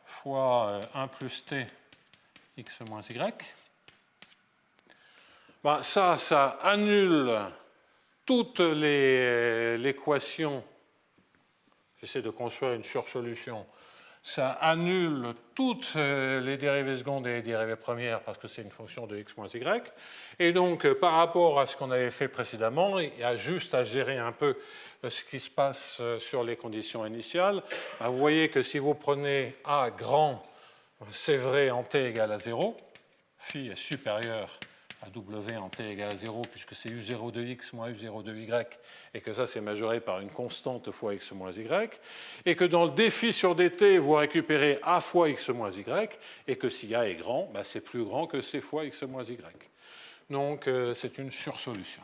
fois 1 plus t x moins y, ça annule toutes les équations. J'essaie de construire une sursolution. Ça annule toutes les dérivées secondes et les dérivées premières parce que c'est une fonction de x moins y. Et donc, par rapport à ce qu'on avait fait précédemment, il y a juste à gérer un peu ce qui se passe sur les conditions initiales. Vous voyez que si vous prenez A grand, c'est vrai en t égale à 0, phi est supérieur à w en t égale à 0, puisque c'est u0 de x moins u0 de y, et que ça c'est majoré par une constante fois x moins y, et que dans le défi sur dt, vous récupérez a fois x moins y, et que si a est grand, c'est plus grand que c fois x moins y. Donc c'est une sursolution.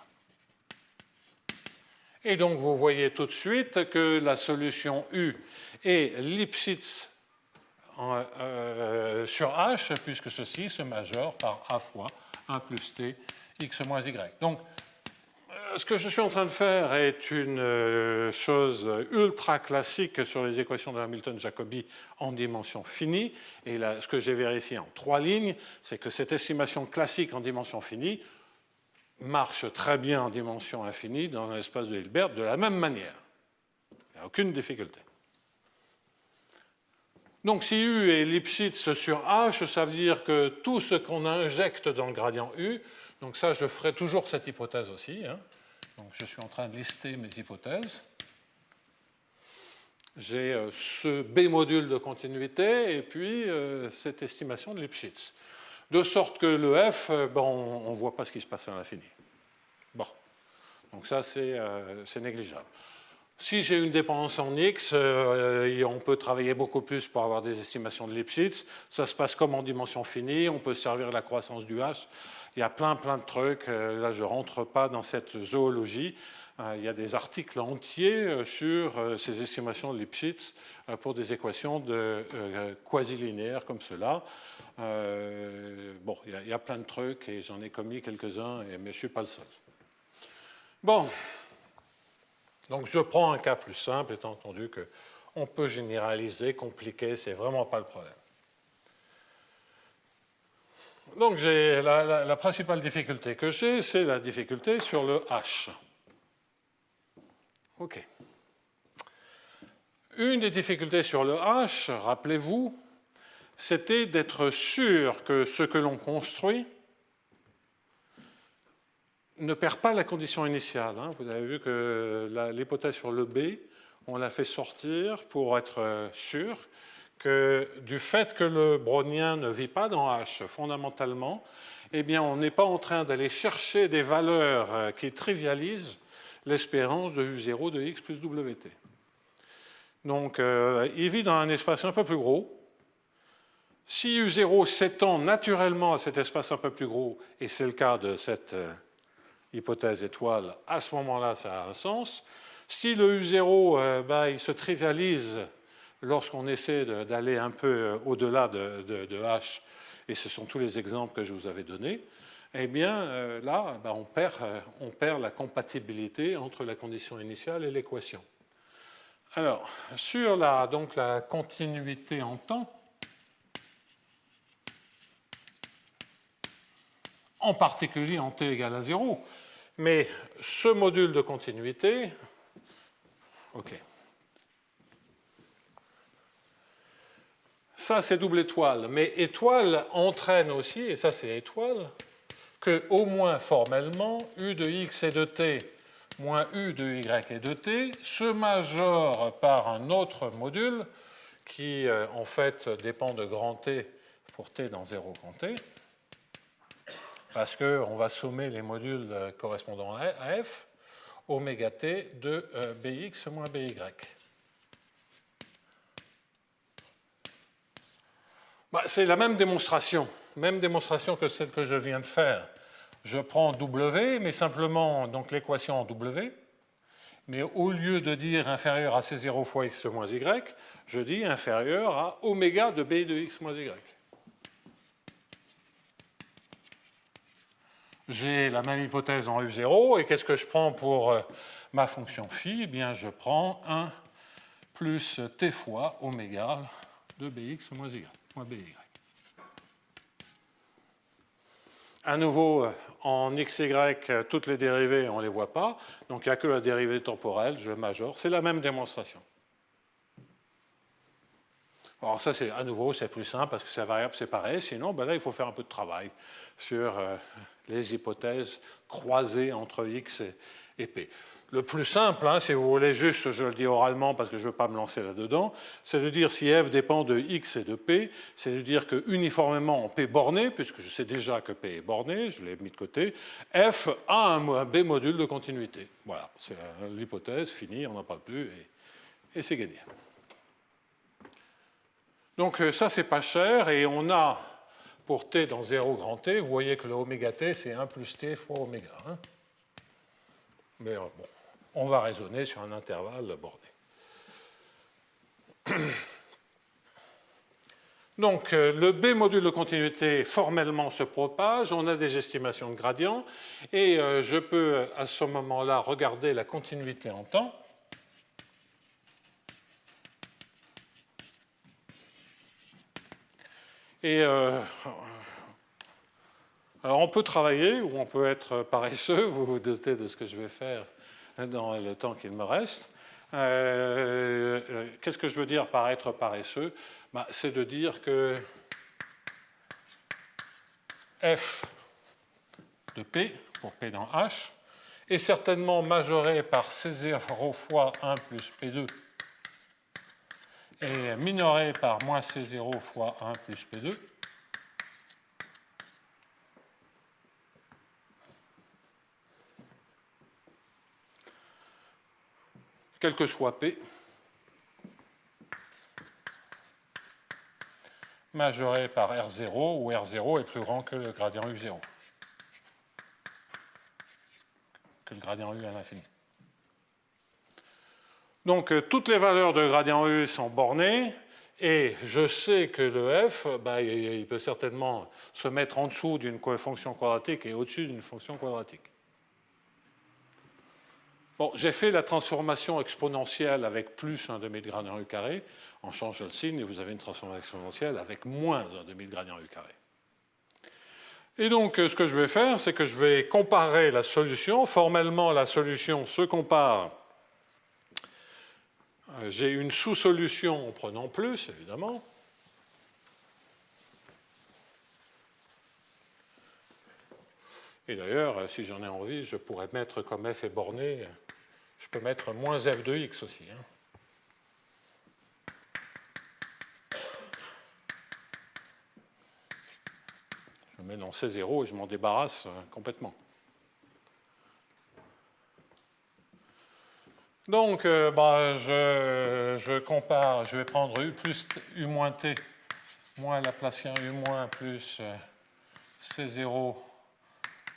Et donc vous voyez tout de suite que la solution u est Lipschitz sur h, puisque ceci se majore par a fois 1 plus t x moins y. Donc, ce que je suis en train de faire est une chose ultra classique sur les équations de Hamilton-Jacobi en dimension finie. Et là, ce que j'ai vérifié en 3 lignes, c'est que cette estimation classique en dimension finie marche très bien en dimension infinie dans un espace de Hilbert de la même manière. Il n'y a aucune difficulté. Donc, si U est Lipschitz sur H, ça veut dire que tout ce qu'on injecte dans le gradient U, donc ça, je ferai toujours cette hypothèse aussi. Donc, je suis en train de lister mes hypothèses. J'ai ce B module de continuité et puis cette estimation de Lipschitz. De sorte que le F, on ne voit pas ce qui se passe à l'infini. Bon, donc ça, c'est négligeable. Si j'ai une dépendance en X, on peut travailler beaucoup plus pour avoir des estimations de Lipschitz. Ça se passe comme en dimension finie. On peut servir la croissance du H. Il y a plein de trucs. Là, je ne rentre pas dans cette zoologie. Il y a des articles entiers sur ces estimations de Lipschitz pour des équations de quasi-linéaires comme cela. Bon, il y a plein de trucs et j'en ai commis quelques-uns, mais je ne suis pas le seul. Bon. Donc je prends un cas plus simple, étant entendu qu'on peut généraliser, compliquer, ce n'est vraiment pas le problème. Donc la principale difficulté que j'ai, c'est la difficulté sur le H. OK. Une des difficultés sur le H, rappelez-vous, c'était d'être sûr que ce que l'on construit ne perd pas la condition initiale. Vous avez vu que l'hypothèse sur le B, on l'a fait sortir pour être sûr que du fait que le brownien ne vit pas dans H fondamentalement, eh bien, on n'est pas en train d'aller chercher des valeurs qui trivialisent l'espérance de U0 de X plus WT. Donc, il vit dans un espace un peu plus gros. Si U0 s'étend naturellement à cet espace un peu plus gros, et c'est le cas de cette hypothèse étoile, à ce moment-là, ça a un sens. Si le U0 il se trivialise lorsqu'on essaie d'aller un peu au-delà de H, et ce sont tous les exemples que je vous avais donnés, eh bien là, on perd la compatibilité entre la condition initiale et l'équation. Alors, sur la continuité en temps, en particulier en t égale à 0, mais ce module de continuité, OK. Ça, c'est double étoile, mais étoile entraîne aussi, et ça, c'est étoile, que au moins formellement, U de x et de t moins U de y et de t se majore par un autre module qui, en fait, dépend de grand T pour t dans 0 grand T, parce qu'on va sommer les modules correspondant à f, oméga t de bx moins by. C'est la même démonstration que celle que je viens de faire. Je prends W, mais simplement l'équation en W, mais au lieu de dire inférieur à C0 fois x moins y, je dis inférieur à oméga de b de x moins y. J'ai la même hypothèse en U0, et qu'est-ce que je prends pour ma fonction phi? Eh bien, je prends 1 plus t fois oméga de bx moins y, moins by. À nouveau, en xy, toutes les dérivées, on ne les voit pas, donc il n'y a que la dérivée temporelle, je majore, c'est la même démonstration. Alors ça, à nouveau, c'est plus simple parce que c'est variable séparée, sinon, là, il faut faire un peu de travail sur les hypothèses croisées entre x et p. Le plus simple, si vous voulez, juste, je le dis oralement parce que je ne veux pas me lancer là-dedans, c'est de dire si f dépend de x et de p, c'est de dire que uniformément en p borné, puisque je sais déjà que p est borné, je l'ai mis de côté, f a un b module de continuité. Voilà, c'est l'hypothèse, finie, on n'en parle plus, et c'est gagné. Donc ça, c'est pas cher, et on a, pour t dans 0 grand T, vous voyez que le oméga t, c'est 1 plus t fois oméga. Mais bon, on va raisonner sur un intervalle borné. Donc, le B module de continuité formellement se propage, on a des estimations de gradient, et je peux à ce moment-là regarder la continuité en temps. Et alors on peut travailler ou on peut être paresseux, vous vous doutez de ce que je vais faire dans le temps qu'il me reste. Qu'est-ce que je veux dire par être paresseux? C'est de dire que f de p, pour p dans H, est certainement majoré par C0 fois 1 plus P2 et minoré par moins C0 fois 1 plus P2. quel que soit P, majoré par R0, où R0 est plus grand que le gradient U0, que le gradient U à l'infini. Donc, toutes les valeurs de gradient U sont bornées, et je sais que le f, il peut certainement se mettre en dessous d'une fonction quadratique et au-dessus d'une fonction quadratique. Bon, j'ai fait la transformation exponentielle avec plus un demi de gradient U carré. On change le signe et vous avez une transformation exponentielle avec moins un demi de gradient U carré. Et donc, ce que je vais faire, c'est que je vais comparer la solution. Formellement, la solution se compare. J'ai une sous-solution en prenant plus, évidemment. Et d'ailleurs, si j'en ai envie, je pourrais mettre, comme f est borné, je peux mettre moins f de x aussi. Je mets dans C0 et je m'en débarrasse complètement. Donc, je compare, je vais prendre U plus U moins T, moins Laplacien U moins plus C0,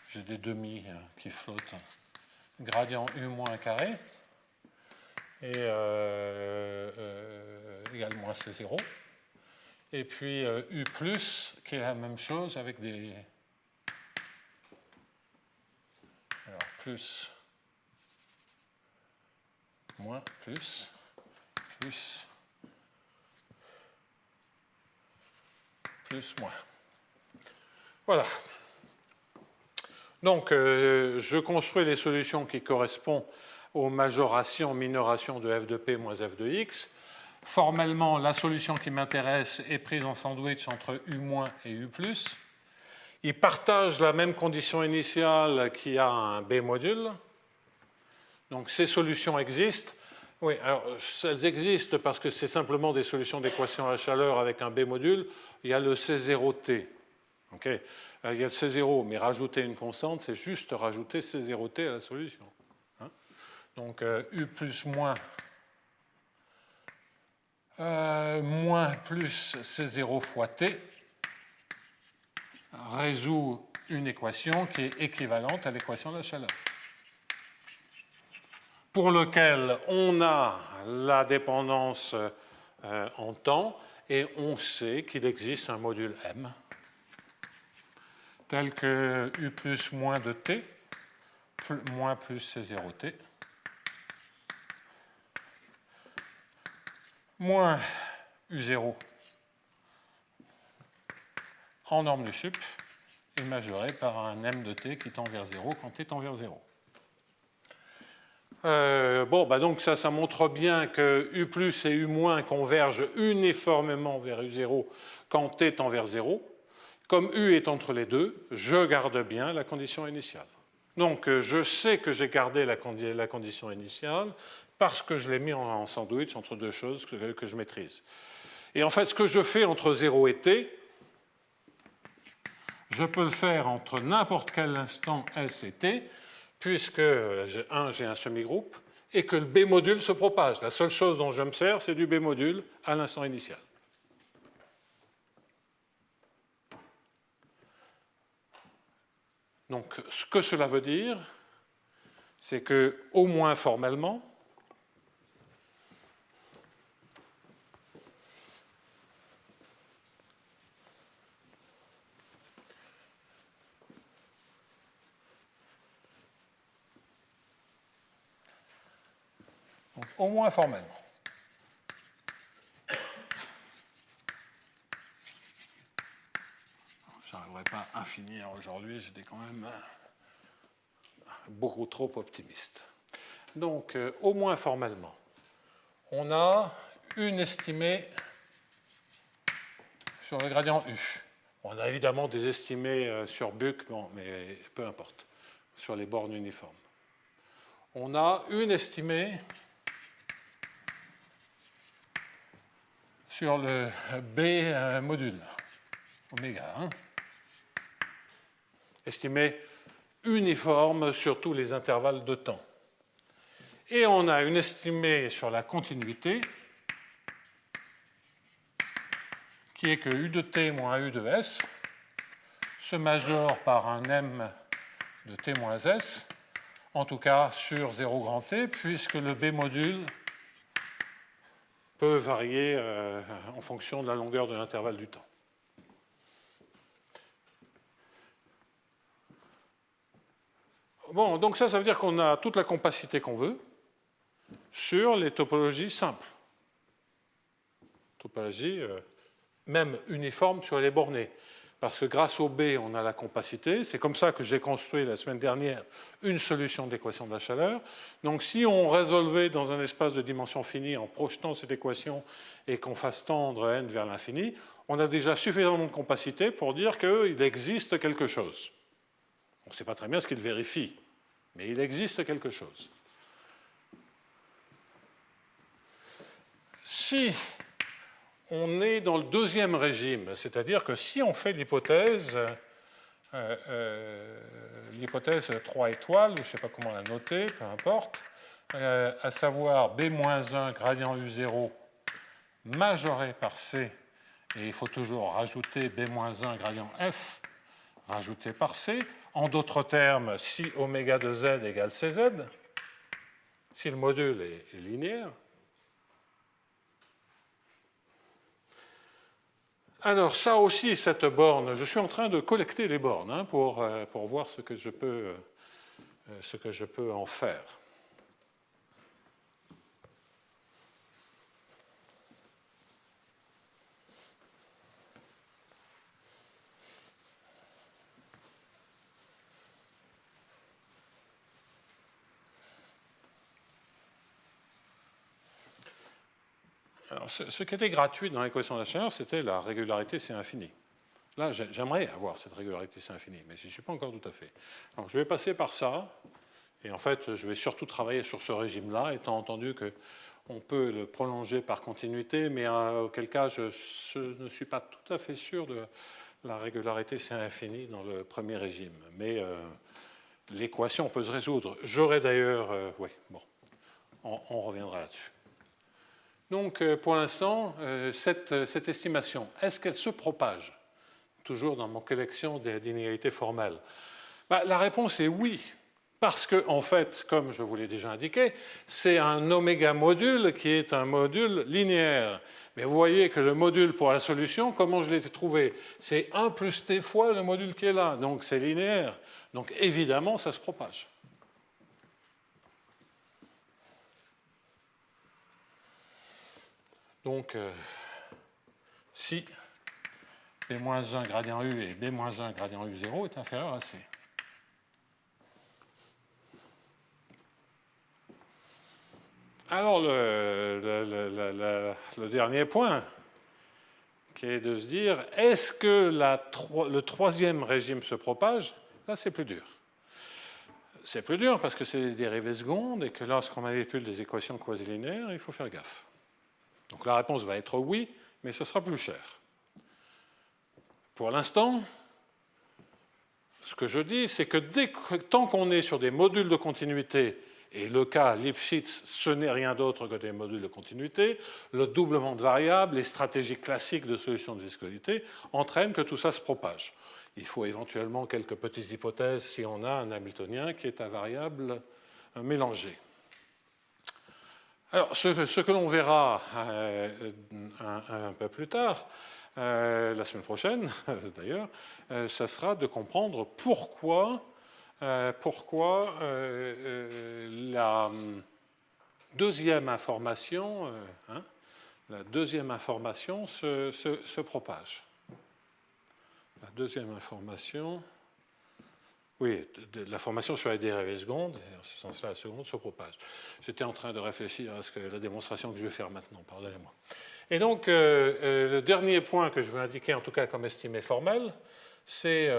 j'ai des demi qui flottent, gradient U moins carré, et égale moins C0. Et puis U plus, qui est la même chose avec des... Alors, plus... moins, plus, moins. Voilà. Donc, je construis les solutions qui correspondent aux majorations, minorations de f de p moins f de x. Formellement, la solution qui m'intéresse est prise en sandwich entre U- et U+. Ils partagent la même condition initiale qui a un B-module. Donc ces solutions existent. Oui, alors elles existent parce que c'est simplement des solutions d'équation à la chaleur avec un B-module. Il y a le C0T. Okay. Il y a le C0, mais rajouter une constante, c'est juste rajouter C0T à la solution. Donc U plus moins plus C0 fois T résout une équation qui est équivalente à l'équation de la chaleur, pour lequel on a la dépendance en temps et on sait qu'il existe un module M tel que U plus moins de T moins plus C0T moins U0 en norme du sup est majoré par un M de T qui tend vers 0 quand T tend vers 0. Donc ça montre bien que U plus et U moins convergent uniformément vers U0 quand T tend vers 0. Comme U est entre les deux, je garde bien la condition initiale. Donc je sais que j'ai gardé la condition initiale parce que je l'ai mis en sandwich entre deux choses que je maîtrise. Et en fait, ce que je fais entre 0 et T, je peux le faire entre n'importe quel instant S et T, puisque j'ai un semi-groupe, et que le B-module se propage. La seule chose dont je me sers, c'est du B-module à l'instant initial. Donc, ce que cela veut dire, c'est que, au moins formellement, je n'arriverai pas à finir aujourd'hui, j'étais quand même beaucoup trop optimiste. Donc, au moins formellement, on a une estimée sur le gradient U. On a évidemment des estimés sur Buck, mais peu importe, sur les bornes uniformes. On a une estimée sur le B module, oméga 1, estimée uniforme sur tous les intervalles de temps. Et on a une estimée sur la continuité qui est que U de t moins U de s se majore par un m de t moins s, en tout cas sur 0 grand t, puisque le B module peut varier en fonction de la longueur de l'intervalle du temps. Bon, donc ça veut dire qu'on a toute la compacité qu'on veut sur les topologies simples. Topologie même uniforme sur les bornés. Parce que grâce au B, on a la compacité. C'est comme ça que j'ai construit la semaine dernière une solution d'équation de la chaleur. Donc si on résolvait dans un espace de dimension finie en projetant cette équation et qu'on fasse tendre n vers l'infini, on a déjà suffisamment de compacité pour dire qu'il existe quelque chose. On ne sait pas très bien ce qu'il vérifie, mais il existe quelque chose. Si on est dans le deuxième régime, c'est-à-dire que si on fait l'hypothèse 3 étoiles, ou je ne sais pas comment la noter, peu importe, à savoir B-1 gradient U0 majoré par C, et il faut toujours rajouter B-1 gradient F rajouté par C. En d'autres termes, si oméga de Z égale CZ, si le module est linéaire. Alors ça aussi, cette borne, je suis en train de collecter les bornes pour voir ce que je peux en faire. Alors, ce qui était gratuit dans l'équation de la chaleur, c'était la régularité C infini. Là, j'aimerais avoir cette régularité C infini, mais je n'y suis pas encore tout à fait. Donc, je vais passer par ça, et en fait, je vais surtout travailler sur ce régime-là, étant entendu qu'on peut le prolonger par continuité, mais auquel cas, je ne suis pas tout à fait sûr de la régularité C infini dans le premier régime. Mais l'équation peut se résoudre. J'aurais d'ailleurs... oui, bon, on reviendra là-dessus. Donc, pour l'instant, cette estimation, est-ce qu'elle se propage? Toujours dans mon collection des inégalités formelles. La réponse est oui, parce que, en fait, comme je vous l'ai déjà indiqué, c'est un oméga module qui est un module linéaire. Mais vous voyez que le module pour la solution, comment je l'ai trouvé? C'est 1 plus t fois le module qui est là, donc c'est linéaire. Donc, évidemment, ça se propage. Donc, si B-1 gradient U et B-1 gradient U0 est inférieur à C. Alors, le dernier point, qui est de se dire, est-ce que le troisième régime se propage? Là, c'est plus dur. C'est plus dur parce que c'est des dérivées secondes et que lorsqu'on manipule des équations quasi-linéaires, il faut faire gaffe. Donc la réponse va être oui, mais ce sera plus cher. Pour l'instant, ce que je dis, c'est que tant qu'on est sur des modules de continuité, et le cas Lipschitz, ce n'est rien d'autre que des modules de continuité, le doublement de variables, les stratégies classiques de solution de viscosité entraînent que tout ça se propage. Il faut éventuellement quelques petites hypothèses si on a un Hamiltonien qui est à variables mélangées. Alors, ce que l'on verra un peu plus tard, la semaine prochaine d'ailleurs, ça sera de comprendre pourquoi la deuxième information, se propage. La deuxième information, oui, l'information sur les dérivées secondes, en ce sens-là, la seconde se propage. J'étais en train de réfléchir à la démonstration que je vais faire maintenant, pardonnez-moi. Et donc, le dernier point que je veux indiquer, en tout cas comme estimée formelle, c'est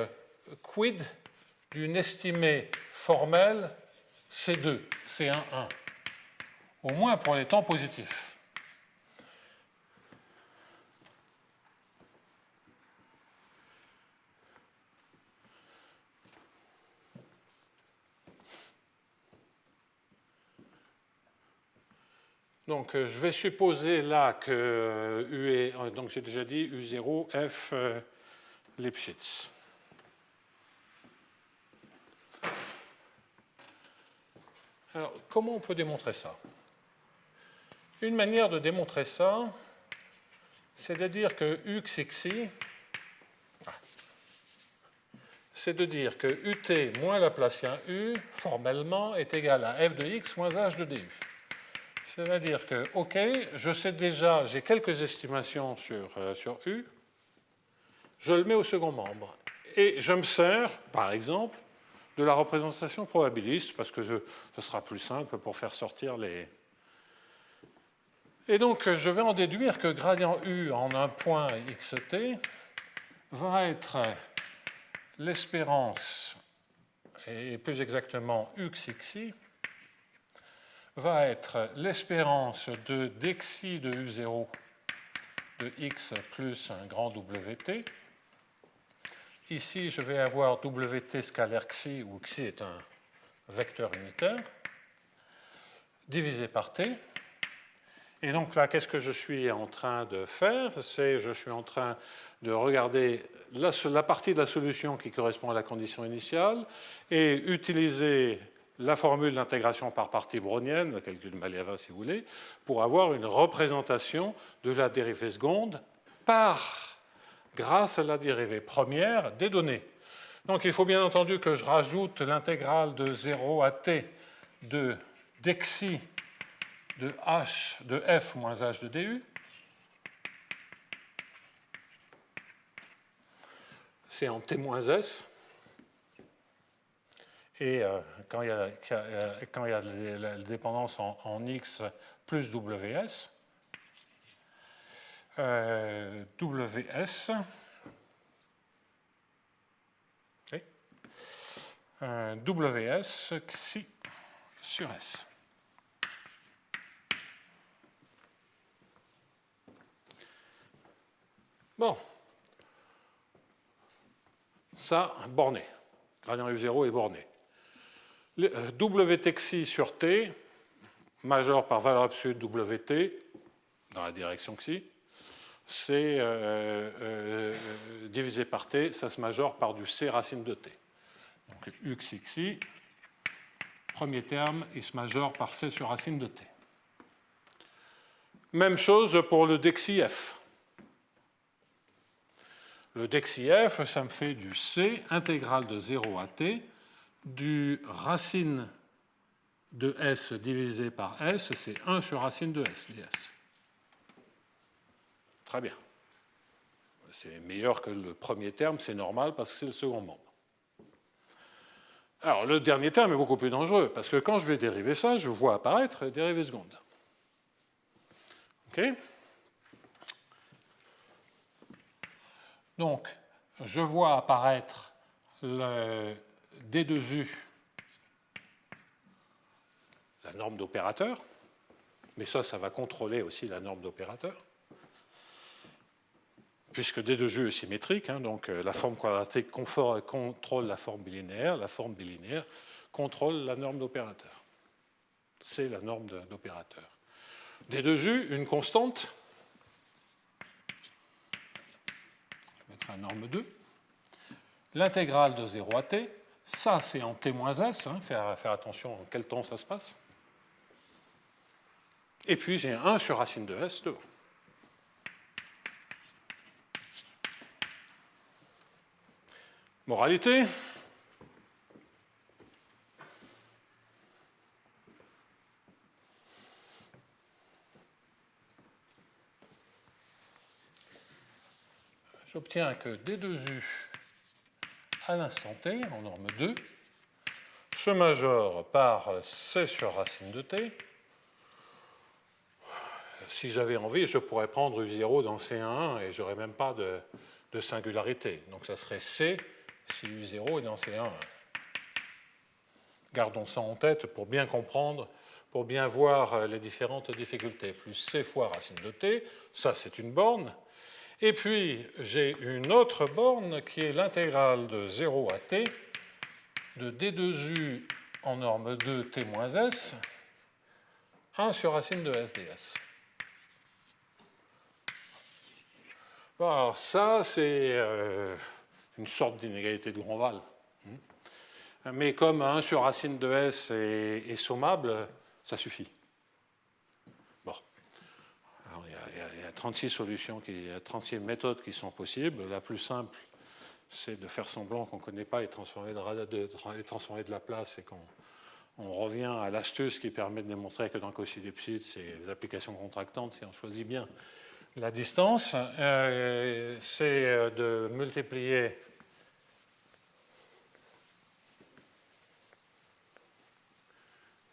quid d'une estimée formelle C2, C1, 1, au moins pour les temps positifs. Donc, je vais supposer là que U est, donc j'ai déjà dit U0, F, Lipschitz. Alors, comment on peut démontrer ça? Une manière de démontrer ça, c'est de dire que UXXI, c'est de dire que UT moins Laplacien U, formellement, est égal à F de X moins H de DU. C'est-à-dire que, OK, je sais déjà, j'ai quelques estimations sur U, je le mets au second membre. Et je me sers, par exemple, de la représentation probabiliste, parce que ce sera plus simple pour faire sortir les... Et donc, je vais en déduire que gradient U en un point xt va être l'espérance, et plus exactement UXXI, va être l'espérance de dxi de U0 de x plus un grand WT. Ici, je vais avoir WT scalaire xi, où xi est un vecteur unitaire, divisé par t. Et donc là, qu'est-ce que je suis en train de faire? Je suis en train de regarder la partie de la solution qui correspond à la condition initiale et utiliser la formule d'intégration par partie brownienne, le calcul de Maliava si vous voulez, pour avoir une représentation de la dérivée seconde grâce à la dérivée première des données. Donc il faut bien entendu que je rajoute l'intégrale de 0 à t de dxi de h de f moins h de du. C'est en t moins s. Et quand il y a la dépendance en x plus ws, ws, oui, ws xi sur s. Bon, ça, borné. Gradient U0 est borné. Wt sur t, majeur par valeur absolue de Wt, dans la direction xi, c'est divisé par t, ça se majore par du c racine de t. Donc uxxi, premier terme, il se majore par c sur racine de t. Même chose pour le dxi f. Le dxi f, ça me fait du c intégrale de 0 à t, du racine de s divisé par s, c'est 1 sur racine de s, ds. Très bien. C'est meilleur que le premier terme, c'est normal parce que c'est le second membre. Alors, le dernier terme est beaucoup plus dangereux, parce que quand je vais dériver ça, je vois apparaître dérivée seconde. OK? Donc, je vois apparaître le D2U, la norme d'opérateur, mais ça va contrôler aussi la norme d'opérateur, puisque D2U est symétrique, hein, donc la forme quadratique contrôle la forme bilinéaire contrôle la norme d'opérateur. C'est la norme d'opérateur. D2U, une constante, je vais mettre la norme 2, l'intégrale de 0 à t, ça c'est en t moins s, hein, faire attention à quel temps ça se passe. Et puis j'ai 1 sur racine de s devant. Moralité, j'obtiens que D2U à l'instant t, en norme 2, se majore par c sur racine de t. Si j'avais envie, je pourrais prendre U0 dans C1 et je n'aurais même pas de singularité. Donc ça serait C si U0 est dans C1. Gardons ça en tête pour bien comprendre, pour bien voir les différentes difficultés. Plus C fois racine de t, ça c'est une borne. Et puis j'ai une autre borne qui est l'intégrale de 0 à t de D2U en norme 2 t moins s 1 sur racine de S ds. Bon, alors ça, c'est une sorte d'inégalité de Grandval. Mais comme 1 sur racine de S est sommable, ça suffit. Bon. Alors, il y a 36 solutions, il y a 36 méthodes qui sont possibles. La plus simple, c'est de faire semblant qu'on ne connaît pas et transformer de la place et qu'on revient à l'astuce qui permet de démontrer que dans le cauchy ellipsoïde, c'est les applications contractantes, si on choisit bien la distance, c'est de multiplier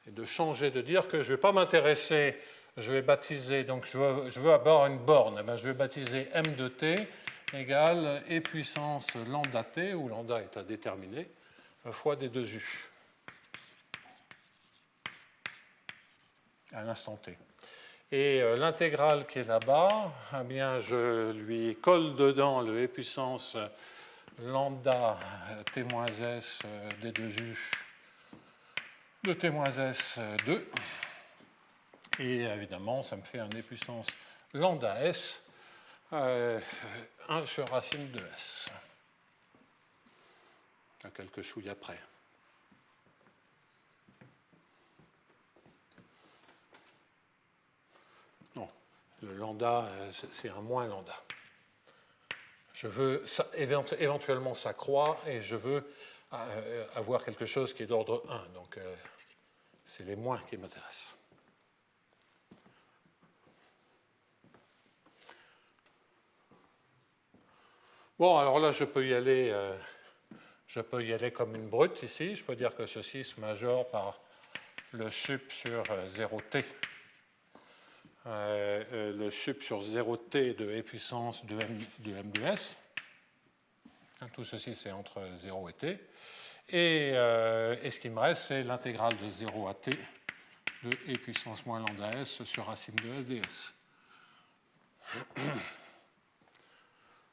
et de changer, de dire que je ne vais pas m'intéresser, je vais baptiser, donc je veux avoir une borne, eh bien, je vais baptiser m de t égale e puissance lambda t, où lambda est à déterminer, fois d 2 u à l'instant t. Et l'intégrale qui est là-bas, eh bien, je lui colle dedans le e puissance lambda t-s d 2 u de t-s2. Et évidemment, ça me fait un e puissance lambda s 1 sur racine de s. À quelques chouilles après. Non, le lambda, c'est un moins lambda. Je veux, éventuellement, ça croît et je veux avoir quelque chose qui est d'ordre 1. Donc, c'est les moins qui m'intéressent. Bon, alors là, je peux y aller comme une brute ici. Je peux dire que ceci se majore par le sup sur 0t. Le sup sur 0t de e puissance de m de s. Tout ceci, c'est entre 0 et t. Et ce qui me reste, c'est l'intégrale de 0 à t de e puissance moins lambda s sur racine de s ds.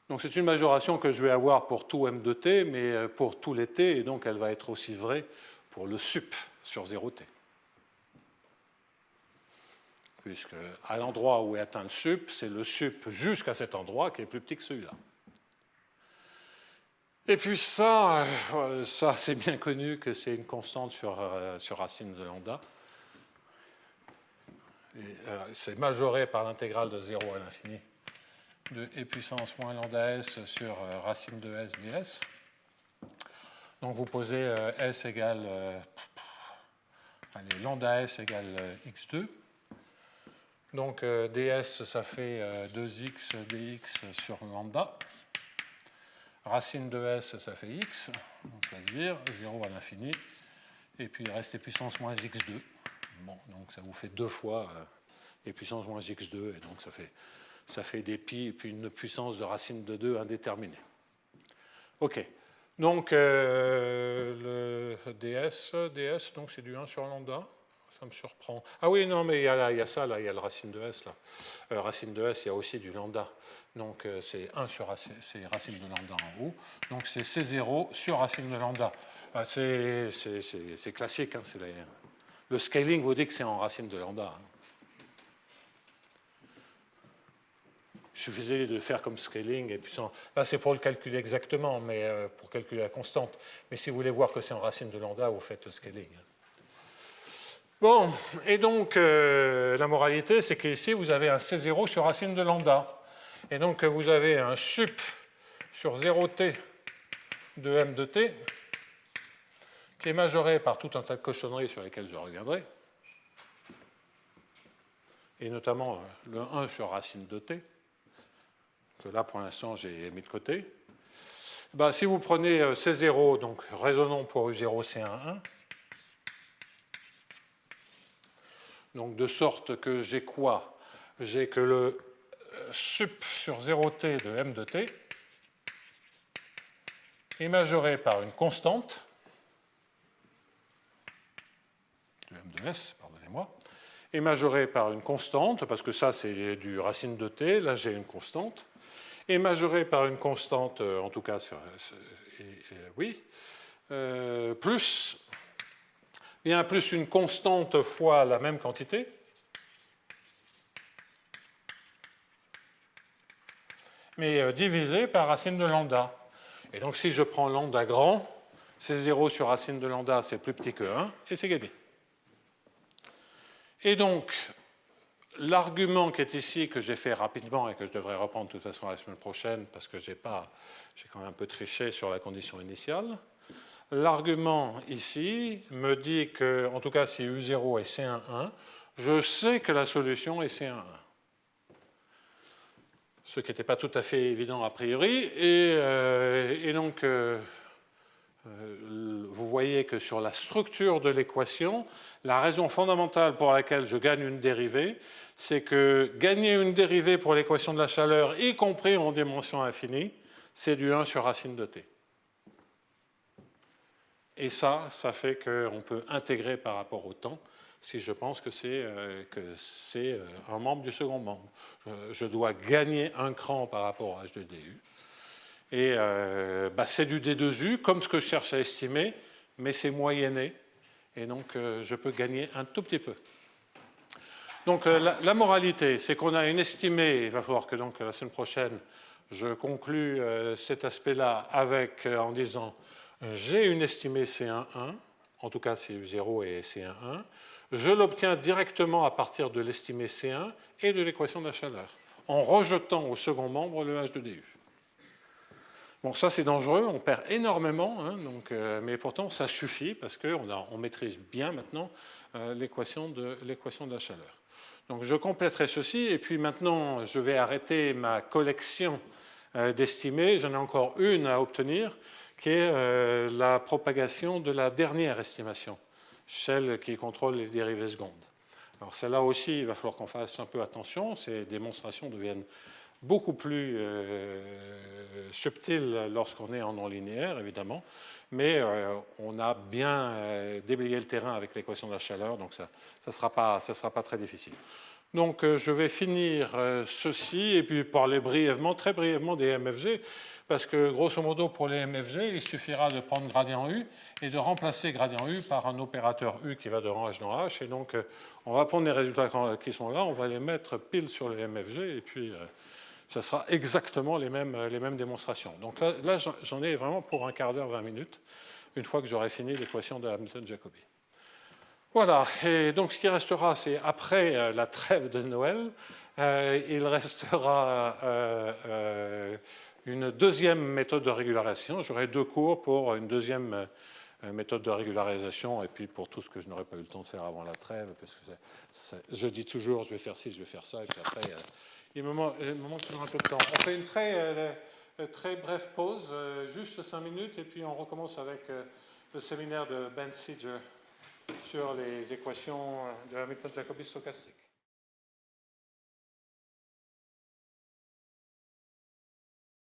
Donc c'est une majoration que je vais avoir pour tout m de t, mais pour tous les t, et donc elle va être aussi vraie pour le sup sur 0t. Puisque à l'endroit où est atteint le sup, c'est le sup jusqu'à cet endroit qui est plus petit que celui-là. Et puis ça c'est bien connu que c'est une constante sur racine de lambda. C'est majoré par l'intégrale de 0 à l'infini de e puissance moins lambda s sur racine de s ds. Donc vous posez s égale lambda s égale x2. Donc ds, ça fait 2x dx sur lambda. Racine de s, ça fait x. Donc ça se vire, 0 à l'infini. Et puis il reste e puissance moins x2. Bon, donc ça vous fait 2 fois e puissance moins x2. Et donc ça fait des pi et puis une puissance de racine de 2 indéterminée. OK. Donc le ds, donc c'est du 1 sur lambda. Ça me surprend. Ah oui, non, mais il y a ça, là, il y a le racine de s, là. Racine de s, il y a aussi du lambda. Donc c'est 1 sur racine de lambda en haut. Donc c'est C0 sur racine de lambda. C'est classique. Hein, le scaling vous dit que c'est en racine de lambda. Hein. Il suffisait de faire comme scaling. Et puis là, c'est pour le calculer exactement, mais pour calculer la constante. Mais si vous voulez voir que c'est en racine de lambda, vous faites le scaling. Bon, et donc la moralité, c'est qu'ici, vous avez un C0 sur racine de lambda. Et donc, vous avez un sup sur 0t de m de t qui est majoré par tout un tas de cochonneries sur lesquelles je reviendrai, et notamment le 1 sur racine de t, que là, pour l'instant, j'ai mis de côté. Ben, si vous prenez C0, donc raisonnons pour U0, C11, donc de sorte que j'ai quoi? J'ai que le sup sur 0t de m de t est majoré par une constante de m de s, pardonnez-moi, est majoré par une constante, parce que ça c'est du racine de t, là j'ai une constante, est majoré par une constante, en tout cas, oui, plus une constante fois la même quantité, mais divisé par racine de lambda. Et donc si je prends lambda grand, c'est 0 sur racine de lambda, c'est plus petit que 1, et c'est gagné. Et donc, l'argument qui est ici, que j'ai fait rapidement et que je devrais reprendre de toute façon la semaine prochaine, parce que j'ai quand même un peu triché sur la condition initiale, l'argument ici me dit que, en tout cas, si U0 est C11, je sais que la solution est C11. Ce qui n'était pas tout à fait évident a priori. Et donc, vous voyez que sur la structure de l'équation, la raison fondamentale pour laquelle je gagne une dérivée, c'est que gagner une dérivée pour l'équation de la chaleur, y compris en dimension infinie, c'est du 1 sur racine de t. Et ça fait qu'on peut intégrer par rapport au temps si je pense que c'est un membre du second membre. Je dois gagner un cran par rapport à h de du. Et c'est du D2U, comme ce que je cherche à estimer, mais c'est moyenné. Et donc, je peux gagner un tout petit peu. Donc, la moralité, c'est qu'on a une estimée. Il va falloir que donc, la semaine prochaine, je conclue cet aspect-là en disant j'ai une estimée C11, en tout cas c'est U0 et C11. Je l'obtiens directement à partir de l'estimée C1 et de l'équation de la chaleur, en rejetant au second membre le H de DU. Bon, ça c'est dangereux, on perd énormément, mais pourtant ça suffit parce qu'on maîtrise bien maintenant l'équation de la chaleur. Donc je compléterai ceci et puis maintenant je vais arrêter ma collection d'estimées. J'en ai encore une à obtenir qui est la propagation de la dernière estimation, celle qui contrôle les dérivées secondes. Alors celle-là aussi, il va falloir qu'on fasse un peu attention. Ces démonstrations deviennent beaucoup plus subtiles lorsqu'on est en non-linéaire, évidemment, mais on a bien déblayé le terrain avec l'équation de la chaleur, donc ça ne sera pas très difficile. Donc je vais finir ceci et puis parler brièvement, très brièvement des MFG, parce que grosso modo pour les MFG, il suffira de prendre gradient U et de remplacer gradient U par un opérateur U qui va de rang H dans H, et donc on va prendre les résultats qui sont là, on va les mettre pile sur les MFG, et puis ça sera exactement les mêmes démonstrations. Donc là j'en ai vraiment pour un quart d'heure, 20 minutes, une fois que j'aurai fini l'équation de Hamilton-Jacobi. Voilà, et donc ce qui restera, c'est après la trêve de Noël, il restera une deuxième méthode de régularisation. J'aurai 2 cours pour une deuxième méthode de régularisation et puis pour tout ce que je n'aurai pas eu le temps de faire avant la trêve, parce que je dis toujours je vais faire ci, je vais faire ça, et puis après il me manque toujours un peu de temps. On fait une très brève pause, juste 5 minutes, et puis on recommence avec le séminaire de Ben Seeger sur les équations de Hamilton-Jacobi stochastique.